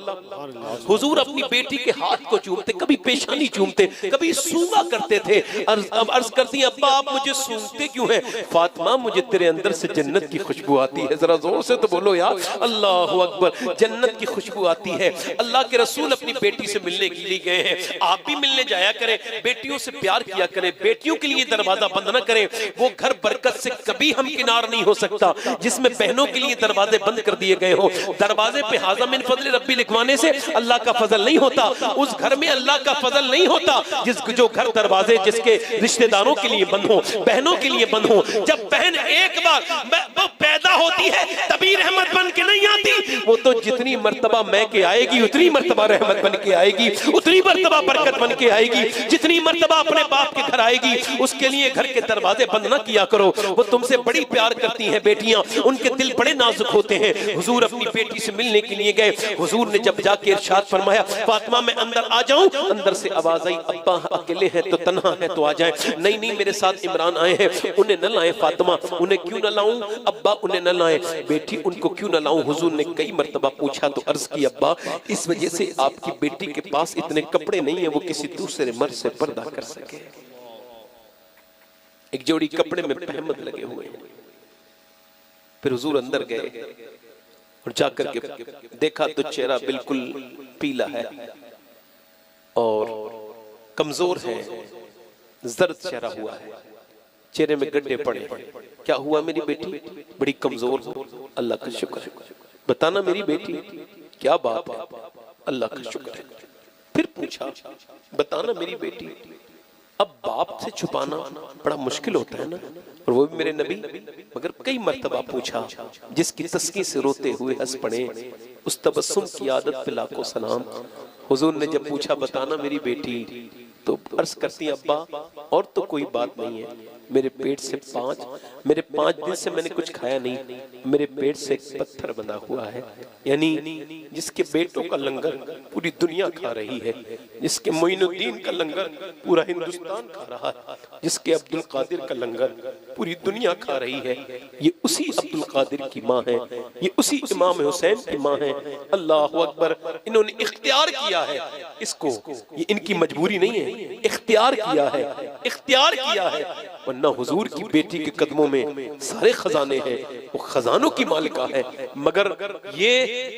हुजूर अपनी बेटी के हाथ को चूमते, कभी पेशानी चूमते, कभी सूंघा करते थे। अर्ज करती हैं अब्बा आप मुझे सूंघते क्यों हैं? फातिमा मुझे तेरे अंदर से जन्नत की खुशबू आती है। जरा जोर से तो बोलो यार, अल्लाह अकबर। जन्नत की खुशबू आती है। अल्लाह के रसूल अपनी बेटी से मिलने के लिए गए हैं, आप भी मिलने जाया करें, बेटियों से प्यार किया करें, बेटियों के लिए दरवाजा बंद न करें। वो घर बरकत से कभी हम किनार नहीं हो सकता जिसमें बहनों के लिए दरवाजे बंद कर दिए गए हो। दरवाजे पे हाज़ा मिन फज़ल रब्बी लिखवाने से अल्लाह का फजल नहीं होता, उस घर में अल्लाह का फजल नहीं होता जो घर दरवाजे जिसके रिश्तेदारों के लिए बंद हो, बहनों के लिए बंद हो। जब बहन एक बार वो पैदा होती है तभी रहमत बन के नहीं आती, वो तो जितनी मर्तबा मैं के आएगी उतनी मर्तबा रहमत बन के आएगी, उतनी मर्तबा बरकत बन के आएगी। जितनी मर्तबा अपने बाप के घर आएगी उसके लिए घर के दरवाजे बंद ना किया करो। वो तुमसे बड़ी प्यार करती हैं बेटियां, उनके दिल बड़े नाजुक होते हैं। हुजूर अपनी बेटी से मिलने के लिए गए, हुजूर ने जब जाके इरशाद फरमाया फातिमा मैं अंदर आ जाऊं, अंदर से आवाज आई अब्बा अकेले हैं तो तन्हा है तो आ जाएं। नहीं नहीं मेरे साथ इमरान आए हैं, उन्हें न लाए फातिमा, उन्हें क्यों न लाऊं? अब्बा उन्हें न लाए। बेटी उनको क्यों न लाऊं? हुजूर ने कई मर्तबा पूछा तो अर्ज की अब्बा इस वजह से आपकी बेटी के पास इतने कपड़े नहीं है वो किसी दूसरे मर्द से पर्दा कर सके। एक जोड़ी कपड़े में पहमद लगे हुए हैं। फिर हुजूर अंदर गए और जाकर के देखा तो चेहरा बिल्कुल पीला है और कमजोर है, जर्द चेहरा हुआ है, चेहरे में गड्ढे पड़े। क्या हुआ मेरी बेटी? बड़ी कमजोर हो। अल्लाह का शुक्र है। बताना मेरी बेटी क्या बात है? अल्लाह का शुक्र है। फिर पूछा, बताना मेरी बेटी। अब बाप से छुपाना बड़ा मुश्किल होता है ना, और वो भी मेरे नबी। मगर कई मर्तबा पूछा, जिसकी तस्की से रोते हुए हंस पड़े, उस तबस्सुम की आदत पे लाखों सलाम। हुजूर ने जब पूछा बताना मेरी बेटी, तो अर्ज करती अब्बा और तो कोई बात नहीं है, मेरे पेट से मेरे 5 दिन से मैंने कुछ खाया नहीं, मेरे पेट से एक पत्थर बंधा हुआ है। यानी जिसके बेटों का लंगर पूरी दुनिया खा रही है, जिसके मोइनुद्दीन का लंगर पूरा हिंदुस्तान खा रहा है, जिसके अब्दुल कादिर का लंगर पूरी दुनिया खा रही है, ये उसी अब्दुल कादिर की माँ है, ये उसी इमाम हुसैन की माँ है। अल्लाह अकबर। इन्होंने इख्तियार किया है इसको, ये इनकी मजबूरी नहीं है, इख्तियार किया है, इख्तियार किया है। वरना हुजूर की बेटी के कदमों में सारे खजाने हैं, वो खजानों की मालिका है, मगर ये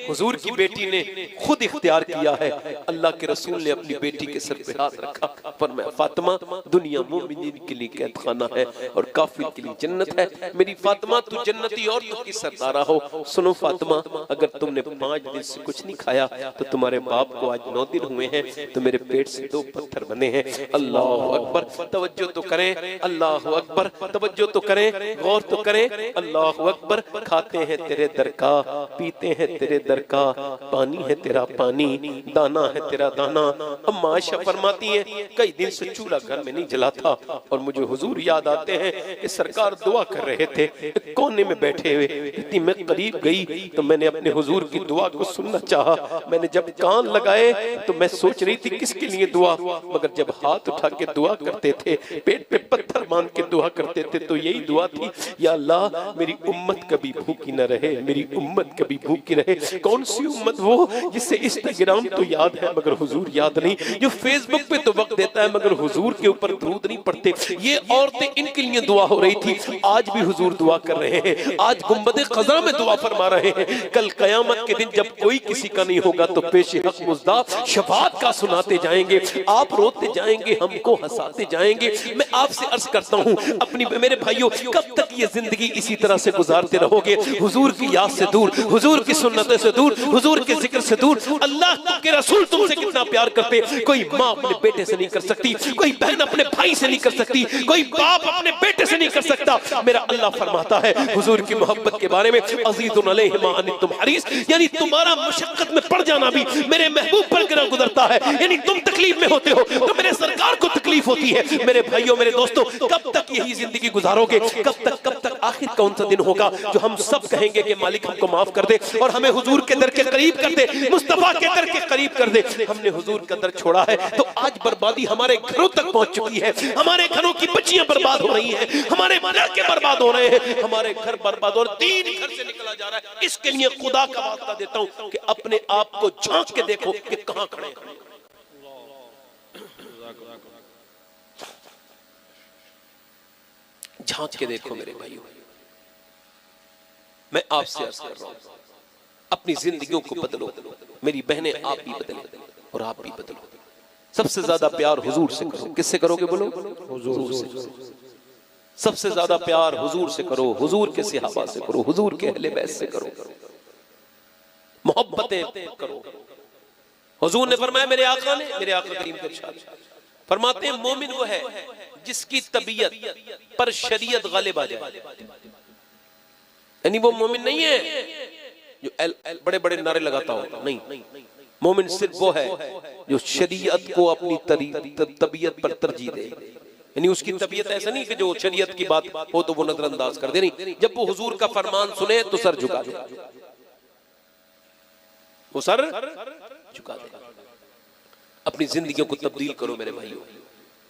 हुजूर की बेटी ने खुद इख्तियार किया है। अल्लाह के रसूल ने अपनी बेटी के सर पे हाथ रखा, फरमाया फातिमा दुनिया मोमिनीन के लिए कैद खाना है और काफिर के लिए जन्नत है। मेरी फातिमा तू जन्नती और तू की सरदारा हो। सुनो फातिमा, अगर तुमने 5 दिन से कुछ नहीं खाया तो तुम्हारे बाप को आज 9 दिन हुए हैं, तो मेरे पेट से 2 पत्थर बने हैं। अल्लाह अकबर। तवज्जो तो करें, अल्लाह अकबर, तवज्जो तो करें, गौर तो करें। अल्लाह अकबर। खाते हैं तेरे दर का, पीते हैं तेरे दर का, पानी है तेरा पानी, दाना है तेरा दाना। अम्मा आयशा फरमाती हैं कई दिन से चूल्हा घर में नहीं जला था और मुझे हुजूर याद आते हैं कि सरकार दुआ कर रहे थे, एक कोने में बैठे हुए। इतनी मैं करीब गई तो मैंने अपने हुजूर की दुआ को सुनना चाहा। मैंने जब कान लगाए तो मैं सोच रही थी किसके लिए दुआ, मगर जब हाथ उठा के दुआ करते थे, पेट पे पत्थर बांध के दुआ करते थे, तो यही दुआ थी, या अल्लाह मेरी उम्मत कभी भूखी न रहे, मेरी उम्मत कभी भूखी रहे। कौन सी उम्मत? वो जिससे इंस्टाग्राम तो याद है मगर हुजूर याद नहीं, जो फेसबुक पे तो वक्त देता है मगर हुजूर के ऊपर दरूद नहीं पढ़ते। ये औरतें, इनके लिए दुआ हो रही थी, आज भी हुजूर दुआ कर रहे हैं, आज गुंबद क़ज़ा में दुआ फरमा रहे हैं। कल क़यामत के दिन जब कोई किसी का नहीं होगा तो पेशे हक मुज़दा शफ़ाअत का सुनाते जाएंगे, आप रोते जाएंगे, हमको हंसाते जाएंगे। मैं आपसे अर्ज करता हूँ अपनी मेरे भाइयों, कब तक ये जिंदगी इसी तरह से गुजारते रहोगे? हुजूर की याद से दूर, हुजूर की सुन्नत से दूर, हुजूर के जिक्र से दूर। अल्लाह के रसूल तुमसे कितना प्यार करते, कोई माँ अपने बेटे से नहीं कर सकती, कोई बहन अपने भाई से नहीं कर सकती, कोई बाप अपने बेटे से नहीं कर सकता। मेरा अल्लाह फरमाता है हुजूर की मोहब्बत के बारे में, अज़ीज़ुन अलैहि मा अनित्तुम हरीस, यानी तुम्हारा मुशक्कत में पड़ जाना भी मेरे महबूब पर गिरा गुजरता है। यानी तुम तकलीफ में होते हो तो मेरे सरकार को तकलीफ होती है। मेरे भाइयों, मेरे दोस्तों, कब तक यही जिंदगी गुजारोगे? कब तक आखिर कौन सा दिन होगा जो हम सब कहेंगे कि मालिक हमको माफ कर दे और हमें हुजूर के दर के करीब कर दे, मुस्तफा के दर के करीब कर दे। हमने हुजूर का दर छोड़ा है तो आज बर्बादी हमारे घरों तक पहुंच चुकी है, हमारे घरों की बच्चियां बर्बाद हो रही हैं, हमारे लड़के बर्बाद हो रहे हैं, हमारे घर बर्बाद हो रहे, दीन घर से निकला जा रहा है। इसके लिए खुदा का वास्ता देता हूं कि अपने आप को झांक के देखो कि कहां खड़े हैं। झांक के देखो मेरे भाइयों, मैं आपसे अर्ज कर रहा हूं, अपनी जिंदगियों को बदलो। मेरी बहनें, आप भी बदले और आप भी बदलो। सबसे ज्यादा प्यार हुजूर से करो। किससे करोगे? बोलो, हुजूर से। सबसे ज्यादा प्यार हुजूर से करो, हुजूर के सहाबा से करो, हुजूर के अहले बैत से करो, मोहब्बतें करो। हुजूर ने फरमाया, मेरे आका करीम के इरशाद फरमाते हैं, मोमिन वो है जिसकी तबीयत पर शरीयत गालिब आ जाए। यानी वो मोमिन नहीं है जो बड़े बड़े नारे लगाता हो, नहीं। मोमिन सिर्फ वो है जो शरीयत को अपनी तबीयत पर तरजीह दे। यानी उसकी तबीयत ऐसा नहीं कि जो शरीयत की बात हो तो वो नजरअंदाज कर दे, नहीं। जब वो हुजूर का फरमान सुने तो सर झुका दे, वो सर झुका दे। अपनी जिंदगियों को तब्दील करो मेरे भाइयों।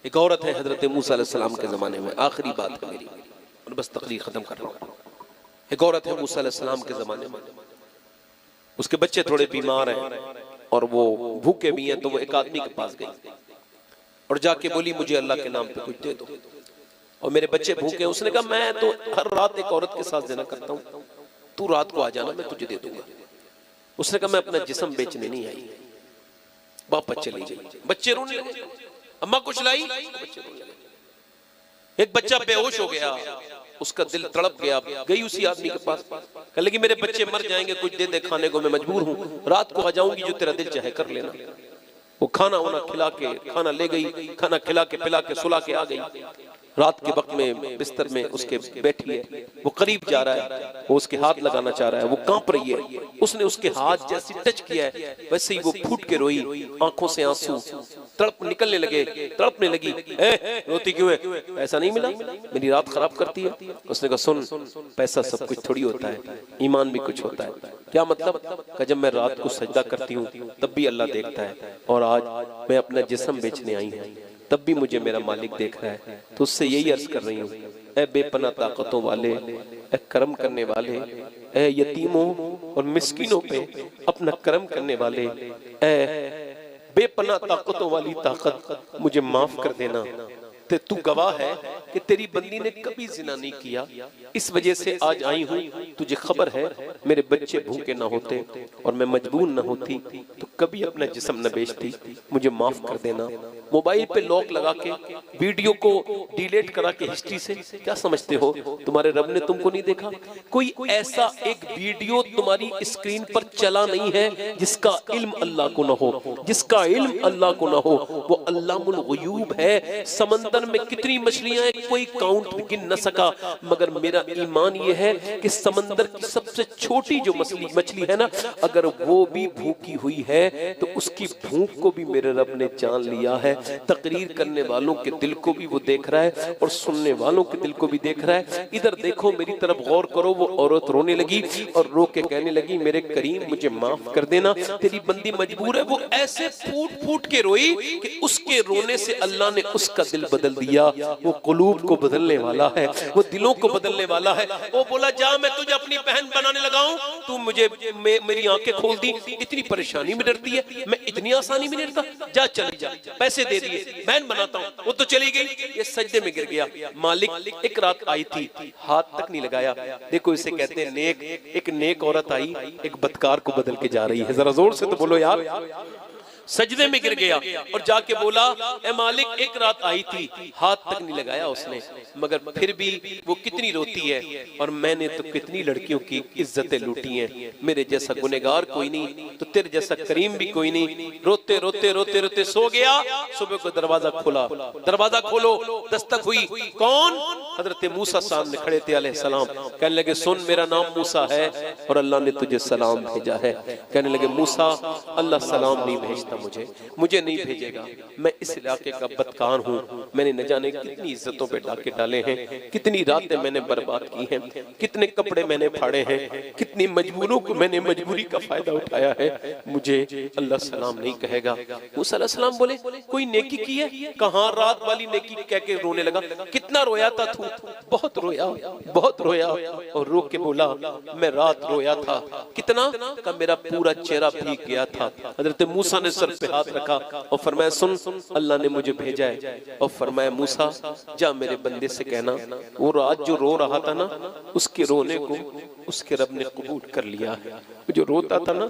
एक औरत है हजरत मूसा अलैहिस्सलाम के जमाने में, आखिरी बात है मेरी और बस तकरीर खत्म कर रहा हूं। एक औरत है मूसा अलैहिस्सलाम के जमाने में, उसके बच्चे थोड़े बीमार हैं और वो भूखे भी हैं, तो वो एक आदमी के पास गई और जाके बोली, मुझे अल्लाह के नाम पे कुछ दे दो और मेरे बच्चे भूखे हैं। उसने कहा, मैं तो हर रात एक औरत के साथ जना करता हूँ, तू रात को आ जाना, मैं तुझे दे दूंगा। उसने कहा, मैं अपना जिस्म बेचने नहीं आई, वापस चली गई। बच्चे रोने लगे, अम्मा कुछ लाई, बच्चे रोने लगे। एक बच्चा बेहोश हो गया, उसका दिल तड़प गया, गई उसी आदमी के पास, कहने लगी, मेरे बच्चे मर जाएंगे, कुछ दे दे खाने को, मैं मजबूर हूँ, रात को आ जाऊंगी, जो तेरा दिल चाहे कर लेना। वो खाना वाना खिला के, खाना ले गई, खाना खिला के पिला के सुला के आ गई। रात के वक्त में बिस्तर में उसके बैठी है, वो करीब जा रहा है, वो उसके हाथ लगाना चाह रहा है, वो कांप रही है। उसने उसके हाथ जैसे टच किया है वैसे ही वो फूट के रोई, आंखों से आंसू तड़प निकलने लगे, तड़पने लगी। रोती क्यों है? पैसा नहीं मिला, मेरी रात खराब करती है। उसने कहा सुन, पैसा सब कुछ थोड़ी होता है, ईमान भी कुछ होता है। क्या मतलब? कि जब मैं रात को सजदा करती हूँ तब भी अल्लाह देखता है, और आज मैं अपना जिस्म बेचने आई हूँ तब भी मुझे मेरा मालिक देख रहा है। तो उससे यही अर्ज कर रही हूँ, ऐ बेपना ताकतों वाले, ऐ करम करने वाले, ऐ यतीमों और मिस्किनों पे अपना करम करने वाले, ऐ बेपना ताकतों वाली ताकत, मुझे माफ कर देना। तू गवाह है कि तेरी बंदी ने कभी जिना नहीं किया, इस वजह से आज आई हूँ। तुझे खबर है मेरे बच्चे भूखे ना होते और मैं मजबूर ना होती तो कभी अपना जिस्म न बेचती, मुझे माफ कर देना। मोबाइल पे लॉक लगा के वीडियो को डिलीट करा के हिस्ट्री से, क्या समझते हो तुम्हारे रब ने तुमको नहीं देखा? कोई ऐसा एक वीडियो तुम्हारी स्क्रीन पर चला नहीं है जिसका इल्म अल्लाह को न हो, जिसका इल्म अल्लाह को न हो। वो अल्लामुल गुयूब है। समंदर में कितनी मछलियां हैं कोई काउंट गिन न सका, मगर मेरा ईमान ये है कि समंदर की सबसे छोटी जो मछली है ना, अगर वो भी भूखी हुई है तो उसकी भूख को भी मेरे रब ने जान लिया है। तकरीर करने वालों के दिल को भी वो देख रहा है और सुनने वालों के दिल को भी देख रहा है। इधर देखो, मेरी तरफ गौर करो। वो औरत रोने लगी और रो के कहने लगी, मेरे करीम मुझे माफ कर देना, तेरी बंदी मजबूर है। वो ऐसे फूट फूट के रोई कि उसके रोने से अल्लाह ने उसका दिल बदल दिया। वो कुलूब को बदलने वाला है, वो दिलों को बदलने वाला है। वो बोला, जा मैं तुझे अपनी बहन बनाने लगा हूं, तू मुझे मेरी आंखें खोल दी। इतनी परेशानी में डरती है, मैं इतनी आसानी में नहीं डरता। जा चली जा, पैसे दे दिए, बहन बनाता हूं। वो तो चली गई, ये सजदे में गिर गया। मालिक एक रात आई थी, हाथ तक नहीं लगाया। देखो इसे कहते हैं नेक। एक नेक औरत आई, एक बदकार को बदल के जा रही है। जरा जोर से तो बोलो यार। सजदे में गिर गया और जाके बोला, ए मालिक एक रात आई थी, हाथ तक नहीं लगाया उसने, मगर फिर भी वो कितनी रोती है और मैंने तो कितनी लड़कियों की इज्जतें लूटी हैं। मेरे जैसा गुनहगार कोई नहीं तो तेरे जैसा करीम भी कोई नहीं। रोते रोते रोते रोते सो गया। सुबह को दरवाजा खोला, दरवाजा खोलो, दस्तक हुई। कौन? हजरत मूसा सामने खड़े थे अलैहिस्सलाम। कहने लगे, सुन मेरा नाम मूसा है और अल्लाह ने तुझे सलाम भेजा है। कहने लगे, मूसा अल्लाह सलाम नहीं भेजता, मुझे नहीं भेजेगा। मैं इस इलाके का बदकार हूँ। मैंने न जाने कितनी इज्जतों पे डाके डाले हैं, कितनी रातें मैंने बर्बाद की हैं, कितने कपड़े मैंने फाड़े हैं, कितनी मजबूरों को मैंने मजबूरी का फायदा उठाया है। मुझे अल्लाह सलाम नहीं कहेगा। मूसा अलैहिस्सलाम बोले, कोई नेकी की है? कहाँ? रात वाली नेकी कह के रोने लगा। कितना रोया था तू? बहुत रोया, बहुत रोया। और रो के बोला, मैं रात रोया था। कितना? का मेरा पूरा चेहरा भीग गया था। हजरत मूसा ने सर पे हाथ रखा और फरमाया, सुन अल्लाह ने मुझे भेजा है। और फरमाया, मूसा जा मेरे बंदे से कहना, वो रात जो रो रहा था ना, उसके रोने को उसके रब ने कबूल कर लिया है। जो रोता था ना,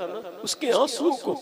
उसके आंसुओं को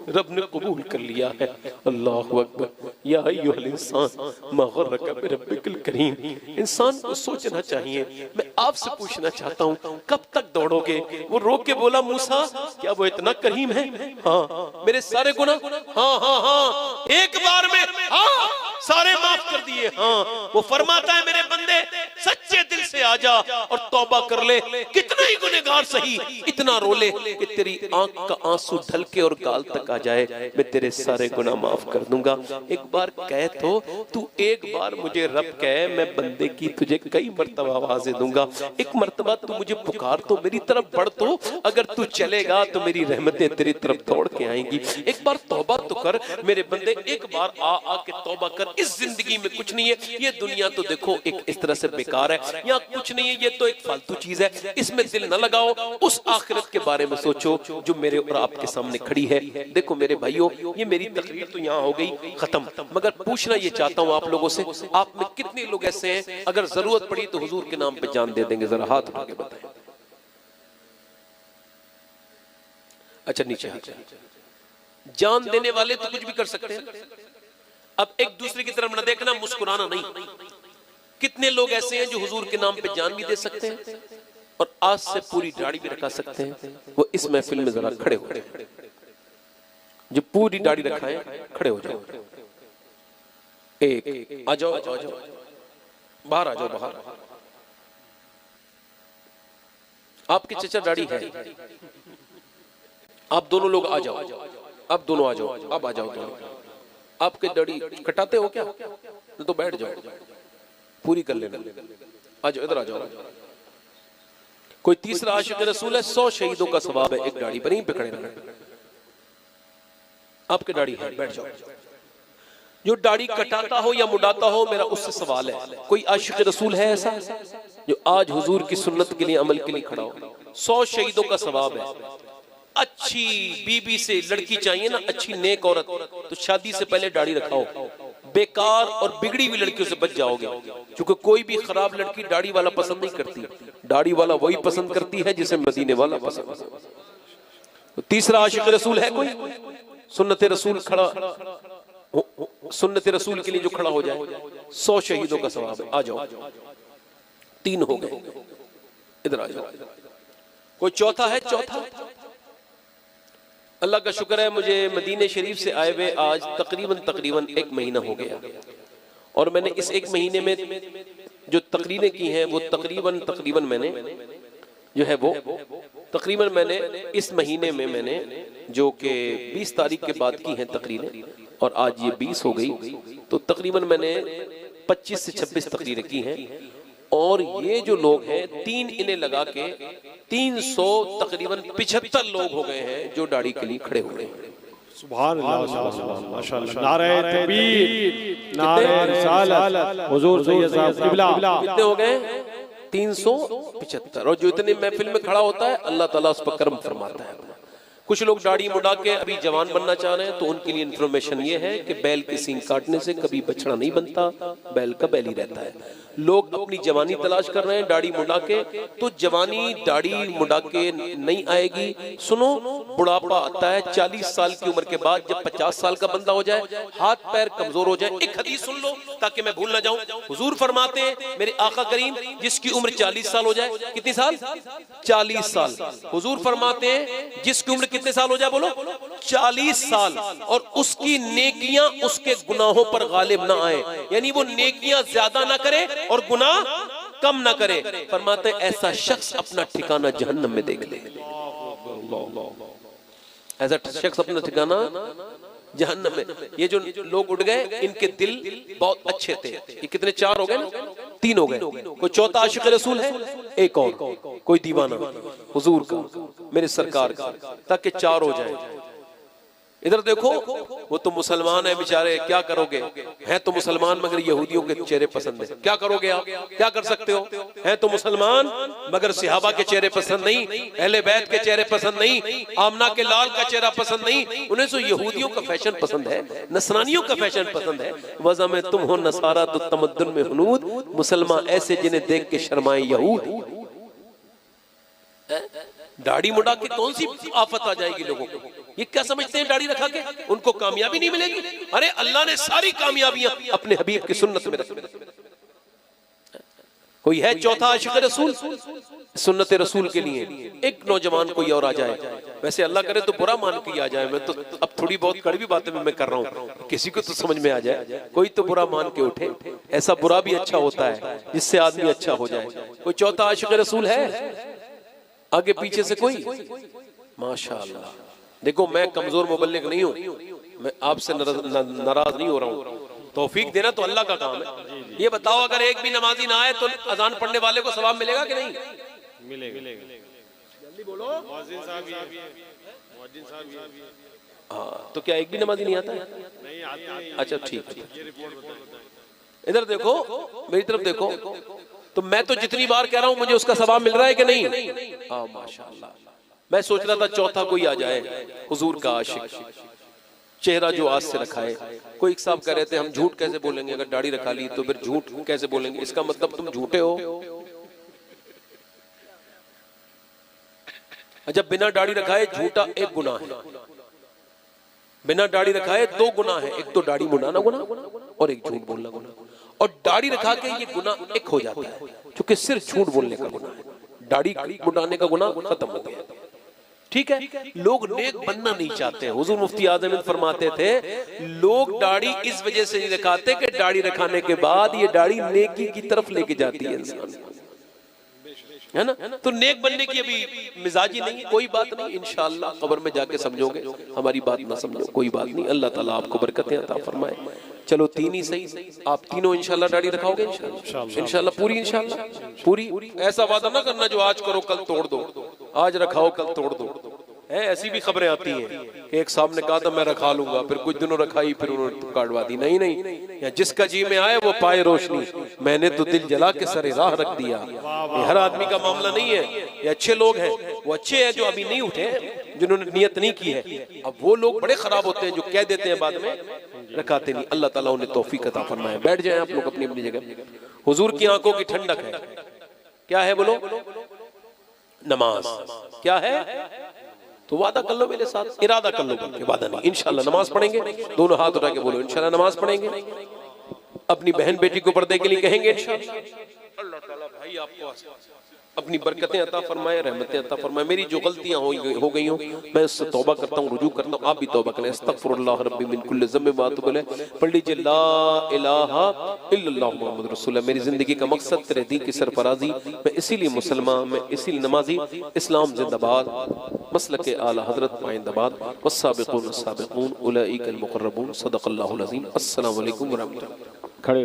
रब ने कबूल कर लिया है। अल्लाहु अकबर। या अय्युहल इंसान मा गर्रका बिरब्बिकल करीम। इंसान को सोचना चाहिए। मैं आपसे पूछना चाहता हूँ, कब तक दौड़ोगे? वो रो के बोला, मूसा क्या वो इतना करीम है? हाँ। मेरे सारे गुनाह? हाँ हाँ हाँ, एक बार में हाँ सारे माफ कर दिए। हाँ। वो फरमाता है, मेरे बंदे सच्चे दिल से आ जा और तौबा कर ले। कितना ही गुनहगार सही, इतना रो ले कि तेरी आंख का आंसू ढलके और गाल तक आ जाए, मैं तेरे सारे गुनाह माफ कर दूंगा। एक बार कह तो तू, एक बार मुझे रब कह, मैं बंदे की तुझे कई मर्तबा आवाजें दूंगा। एक मर्तबा तू मुझे पुकार तो, मेरी तरफ बढ़ तो। अगर तू चलेगा तो मेरी रहमतें तेरी तरफ दौड़ के आएंगी। एक बार तौबा तो कर मेरे बंदे, एक बार आ के तौबा कर। इस जिंदगी में कुछ नहीं है, ये दुनिया तो देखो एक इस तरह से बेकार है, यहाँ कुछ नहीं है, ये तो एक फालतू चीज है, इसमें दिल न लगाओ। उस आखिरत के बारे में सोचो जो मेरे और आपके सामने खड़ी है। देखो मेरे भाइयों, ये मेरी तकरीर तो यहाँ हो गई खत्म, मगर पूछना ये चाहता हूँ आप लोगों से, आप में कितने लोग ऐसे हैं अगर जरूरत पड़ी तो हुजूर के नाम पे जान दे देंगे? जरा हाथ उठा के बताएं। अच्छा नीचे हाथ। जान देने वाले तो कुछ भी कर सकते हैं। अब एक दूसरे की तरफ न देखना, मुस्कुराना नहीं। कितने लोग ऐसे हैं जो हुजूर के नाम पे जान भी दे सकते हैं और आज से पूरी दाढ़ी भी रखा सकते हैं। वो इस महफिल में जरा खड़े हो, जो पूरी दाढ़ी रखाए खड़े हो जाओ। एक आ जाओ, बाहर आ जाओ, बाहर। आपकी चचा दाढ़ी है, आप दोनों लोग आ जाओ, आप दोनों आ जाओ, आप आ जाओ दोनों। आपके दाढ़ी कटाते हो क्या? तो बैठ जाओ, पूरी कर लेना। आ जाओ, इधर आ जाओ। कोई तीसरा आशिक रसूल है, 100 शहीदों का सवाब है एक दाढ़ी पर, यहीं पे खड़े रहना। आपके दाढ़ी है, बैठ जाओ। जो दाढ़ी कटाता हो या मुड़ाता हो, मेरा उससे सवाल है, कोई आशिक रसूल है ऐसा जो आज हुजूर की सुन्नत के लिए अमल के लिए खड़ा हो? 100 शहीदों का सवाब है। अच्छी बीबी से लड़की चाहिए ना, अच्छी नेक औरत, तो शादी से पहले दाढ़ी रखाओ। बेकार और बिगड़ी हुई लड़कियों से बच जाओगे, क्योंकि कोई भी खराब लड़की दाढ़ी वाला पसंद नहीं करती। दाढ़ी वाला वही पसंद करती है जिसे मदीने वाला पसंद। तो तीसरा आशिक रसूल है कोई? सुन्नत रसूल खड़ा, सुन्नत रसूल के लिए जो खड़ा हो जाए, 100 शहीदों का सवाब है। आ जाओ, 3 हो गए, इधर आ जाओ। कोई चौथा है? चौथा अल्लाह का शुक्र है, मुझे मदीने शरीफ से आए हुए आज तकरीबन 1 महीना हो गया, और मैंने इस 1 महीने में जो तकरीरें की हैं वो तकरीबन मैंने जो है वो तकरीबन मैंने इस महीने में मैंने जो कि 20 तारीख के बाद की हैं तकरीरें, और आज ये 20 हो गई, तो तकरीबन मैंने 25 से 26 तकरीरें की हैं। और ये जो लोग हैं, 3 इन्हें लगा के 300 तकरीबन 75 लोग हो गए हैं जो दाढ़ी के लिए खड़े हो गए हैं। सुभान अल्लाह, माशाअल्लाह, नारे तकबीर, नारे रिसालत, हुजूर सैयद साहब किबला। कितने हो गए? 375। और जो इतने महफिल में खड़ा होता है, अल्लाह ताला उस पर करम फरमाता है। कुछ लोग दाढ़ी मुड़ा के अभी जवान बनना चाह रहे हैं, तो उनके लिए इन्फॉर्मेशन ये है कि बैल के सींग काटने से कभी बछड़ा नहीं बनता, बैल का बैल ही रहता है। लोग अपनी जवानी तलाश कर रहे हैं दाढ़ी मुड़ा के, तो जवानी दाढ़ी मुड़ा के नहीं आएगी। सुनो, बुढ़ापा आता है 40 साल की उम्र के बाद, जब 50 साल का बंदा हो जाए, हाथ पैर कमजोर हो जाए। एक हदीस सुन लो ताकि मैं भूल ना जाऊं। हुजूर फरमाते हैं, मेरे आका करीम, जिसकी उम्र 40 साल हो जाए, कितनी साल? 40 साल। हुजूर फरमाते हैं, जिसकी उम्र कितने साल हो जाए? बोलो 40 साल, और उसकी नेकियां उसके गुनाहों पर गालिब ना आए, यानी वो नेकियां ज्यादा ना करे और गुनाह कम ना करे। फरमाते ऐसा शख्स अपना ठिकाना जहन्नम में देख ले। ऐसा शख्स अपना ठिकाना जहन्नम में। ये जो लोग उठ गए, इनके दिल बहुत अच्छे थे। ये कितने? 4 हो गए, 3 हो गए। कोई चौथा आशिक रसूल है? एक और कोई दीवाना हुजूर का, मेरे सरकार का, ताकि 4 हो जाए। इधर देखो, वो तो मुसलमान है बेचारे, क्या करोगे? हैं तो मुसलमान मगर यहूदियों के चेहरे पसंद है। क्या करोगे आप? क्या कर सकते हो? हैं तो मुसलमान मगर सहाबा के चेहरे पसंद नहीं, अहले बैत के चेहरे पसंद नहीं, आमना के लाल का चेहरा पसंद नहीं। उन्हें तो यहूदियों का फैशन पसंद है, नसरानियों का फैशन पसंद है। वज़ा में तुम हो नसारा तो तमद्दुन में हुनूद, मुसलमान ऐसे जिन्हें देख के शर्माए यहूद। दाढ़ी मुड़ा के कौन सी आफत आ जाएगी लोगों को? ये क्या समझते हैं दाढ़ी रखा के उनको कामयाबी नहीं मिलेगी? अरे अल्लाह ने सारी कामयाबियां अपने हबीब की सुन्नत में रखी। कोई है चौथा आशिक रसूल? सुन्नत रसूल के लिए एक नौजवान कोई और आ जाए, वैसे अल्लाह करे तो बुरा मान के आ जाए। मैं तो अब थोड़ी बहुत कड़वी बातें मैं कर रहा हूँ, किसी को तो समझ में आ जाए। कोई तो बुरा मान के उठे, ऐसा बुरा भी अच्छा होता है जिससे आदमी अच्छा हो जाए। कोई चौथा आशिक रसूल है? आगे पीछे से कोई? माशाअल्लाह। देखो, मैं कमजोर मुबल्लिग नहीं हूँ, मैं आपसे नाराज नहीं हो रहा हूँ। तौफीक देना तो अल्लाह का काम है। ये बताओ, अगर एक भी नमाजी ना आए तो अजान पढ़ने वाले को सवाब मिलेगा कि नहीं? मिलेगा। जल्दी बोलो। हाँ, तो क्या एक भी नमाजी नहीं आता है? नहीं आता। अच्छा ठीक है। इधर देखो, मेरी तरफ देखो, तो मैं तो जितनी बार कह रहा हूं मुझे उसका सवाब मिल रहा है कि नहीं? हाँ माशाअल्लाह। मैं सोच रहा था चौथा कोई आ जाए, हुजूर का आशिक, चेहरा जो आज से रखा है। कोई एक साहब कह रहे थे, हम झूठ कैसे बोलेंगे? अगर दाढ़ी रखा ली तो फिर झूठ कैसे बोलेंगे? इसका मतलब तुम झूठे हो। अच्छा, बिना दाढ़ी रखाए झूठा एक गुनाह है, बिना दाढ़ी रखाए 2 गुनाह है। एक तो दाढ़ी मुड़ाना गुनाह और एक झूठ बोलना गुनाह। और दाढ़ी रखा के ये गुनाह एक हो जाता है, क्योंकि सिर्फ झूठ बोलने का गुनाह है। दाढ़ी मुड़ाने का गुनाह खत्म हो गया। ठीक है, लोग नेक बनना नहीं चाहते हैं। हुजूर मुफ्ती आज़म फरमाते थे लोग दाढ़ी इस वजह से नहीं रखाते कि दाढ़ी रखाने के बाद ये दाढ़ी नेकी की तरफ लेके जाती है इंसान, है ना। तो नेक बनने की अभी मिजाजी नहीं, कोई बात नहीं, इंशाअल्लाह कब्र में जाके समझोगे, हमारी बात ना समझो कोई बात नहीं, अल्लाह ताला आपको बरकतें अता फरमाए। चलो तीन ही सही, आप तीनों इंशाअल्लाह दाढ़ी रखाओगे इंशाअल्लाह पूरी, इंशाअल्लाह पूरी। ऐसा वादा ना करना जो आज करो कल तोड़ दो, आज रखाओ कल तोड़ दो, है ऐसी भी खबरें आती हैं कि एक साहब ने कहा था मैं रखा लूंगा, फिर कुछ दिनों रखाई, फिर उन्होंने काटवा दी। नहीं, जिसका जी में आए वो पाए रोशनी, मैंने तो दिल जला के सरे राह रख दिया। ये हर आदमी का मामला नहीं है, ये अच्छे लोग हैं, वो अच्छे हैं जो अभी नहीं उठे, जिन्होंने नियत नहीं की है। अब वो लोग बड़े खराब होते हैं जो कह देते हैं बाद में रखाते नहीं। अल्लाह ताला उन्हें तौफीक अता फरमाए। बैठ जाएं आप लोग अपनी अपनी जगह। हुजूर की आंखों की ठंडक है, क्या है बोलो? नमाज। क्या है? तो वादा कर लो मेरे साथ, इरादा कर लो, बल्कि वादा नहीं, इंशाल्लाह नमाज पढ़ेंगे। दोनों हाथ उठा के बोलो इंशाल्लाह नमाज पढ़ेंगे। अपनी बहन बेटी को पर्दे के लिए कहेंगे इंशाल्लाह। अल्लाह ताला भाई आपको अपनी बरकतें अता फरमाए, रहमतें अता फरमाए। मेरी जो गलतियां हो गई हो मैं उससे तौबा करता हूँ, रुजू करता हूँ। आप भी तौबा करें। अस्तगफिरुल्लाह रब्बी मिन कुल्लि ज़ंबिन व अतूबु इलैह। पढ़ लीजिए ला इलाहा इल्लल्लाह मुहम्मदुर रसूलुल्लाह। मेरी जिंदगी का मकसद तेरे दीन की सरफराजी, मैं इसीलिए मुसलमान, मैं इसीलिए नमाजी। इस्लाम जिंदाबाद, मसलक आला हजरत पाइंदाबाद। वस्साबिकून अस्साबिकून उलाइकल मुक़र्रबून। सदक़ल्लाहुल अज़ीम। अस्सलामु अलैकुम व रहमतुल्लाह। खड़े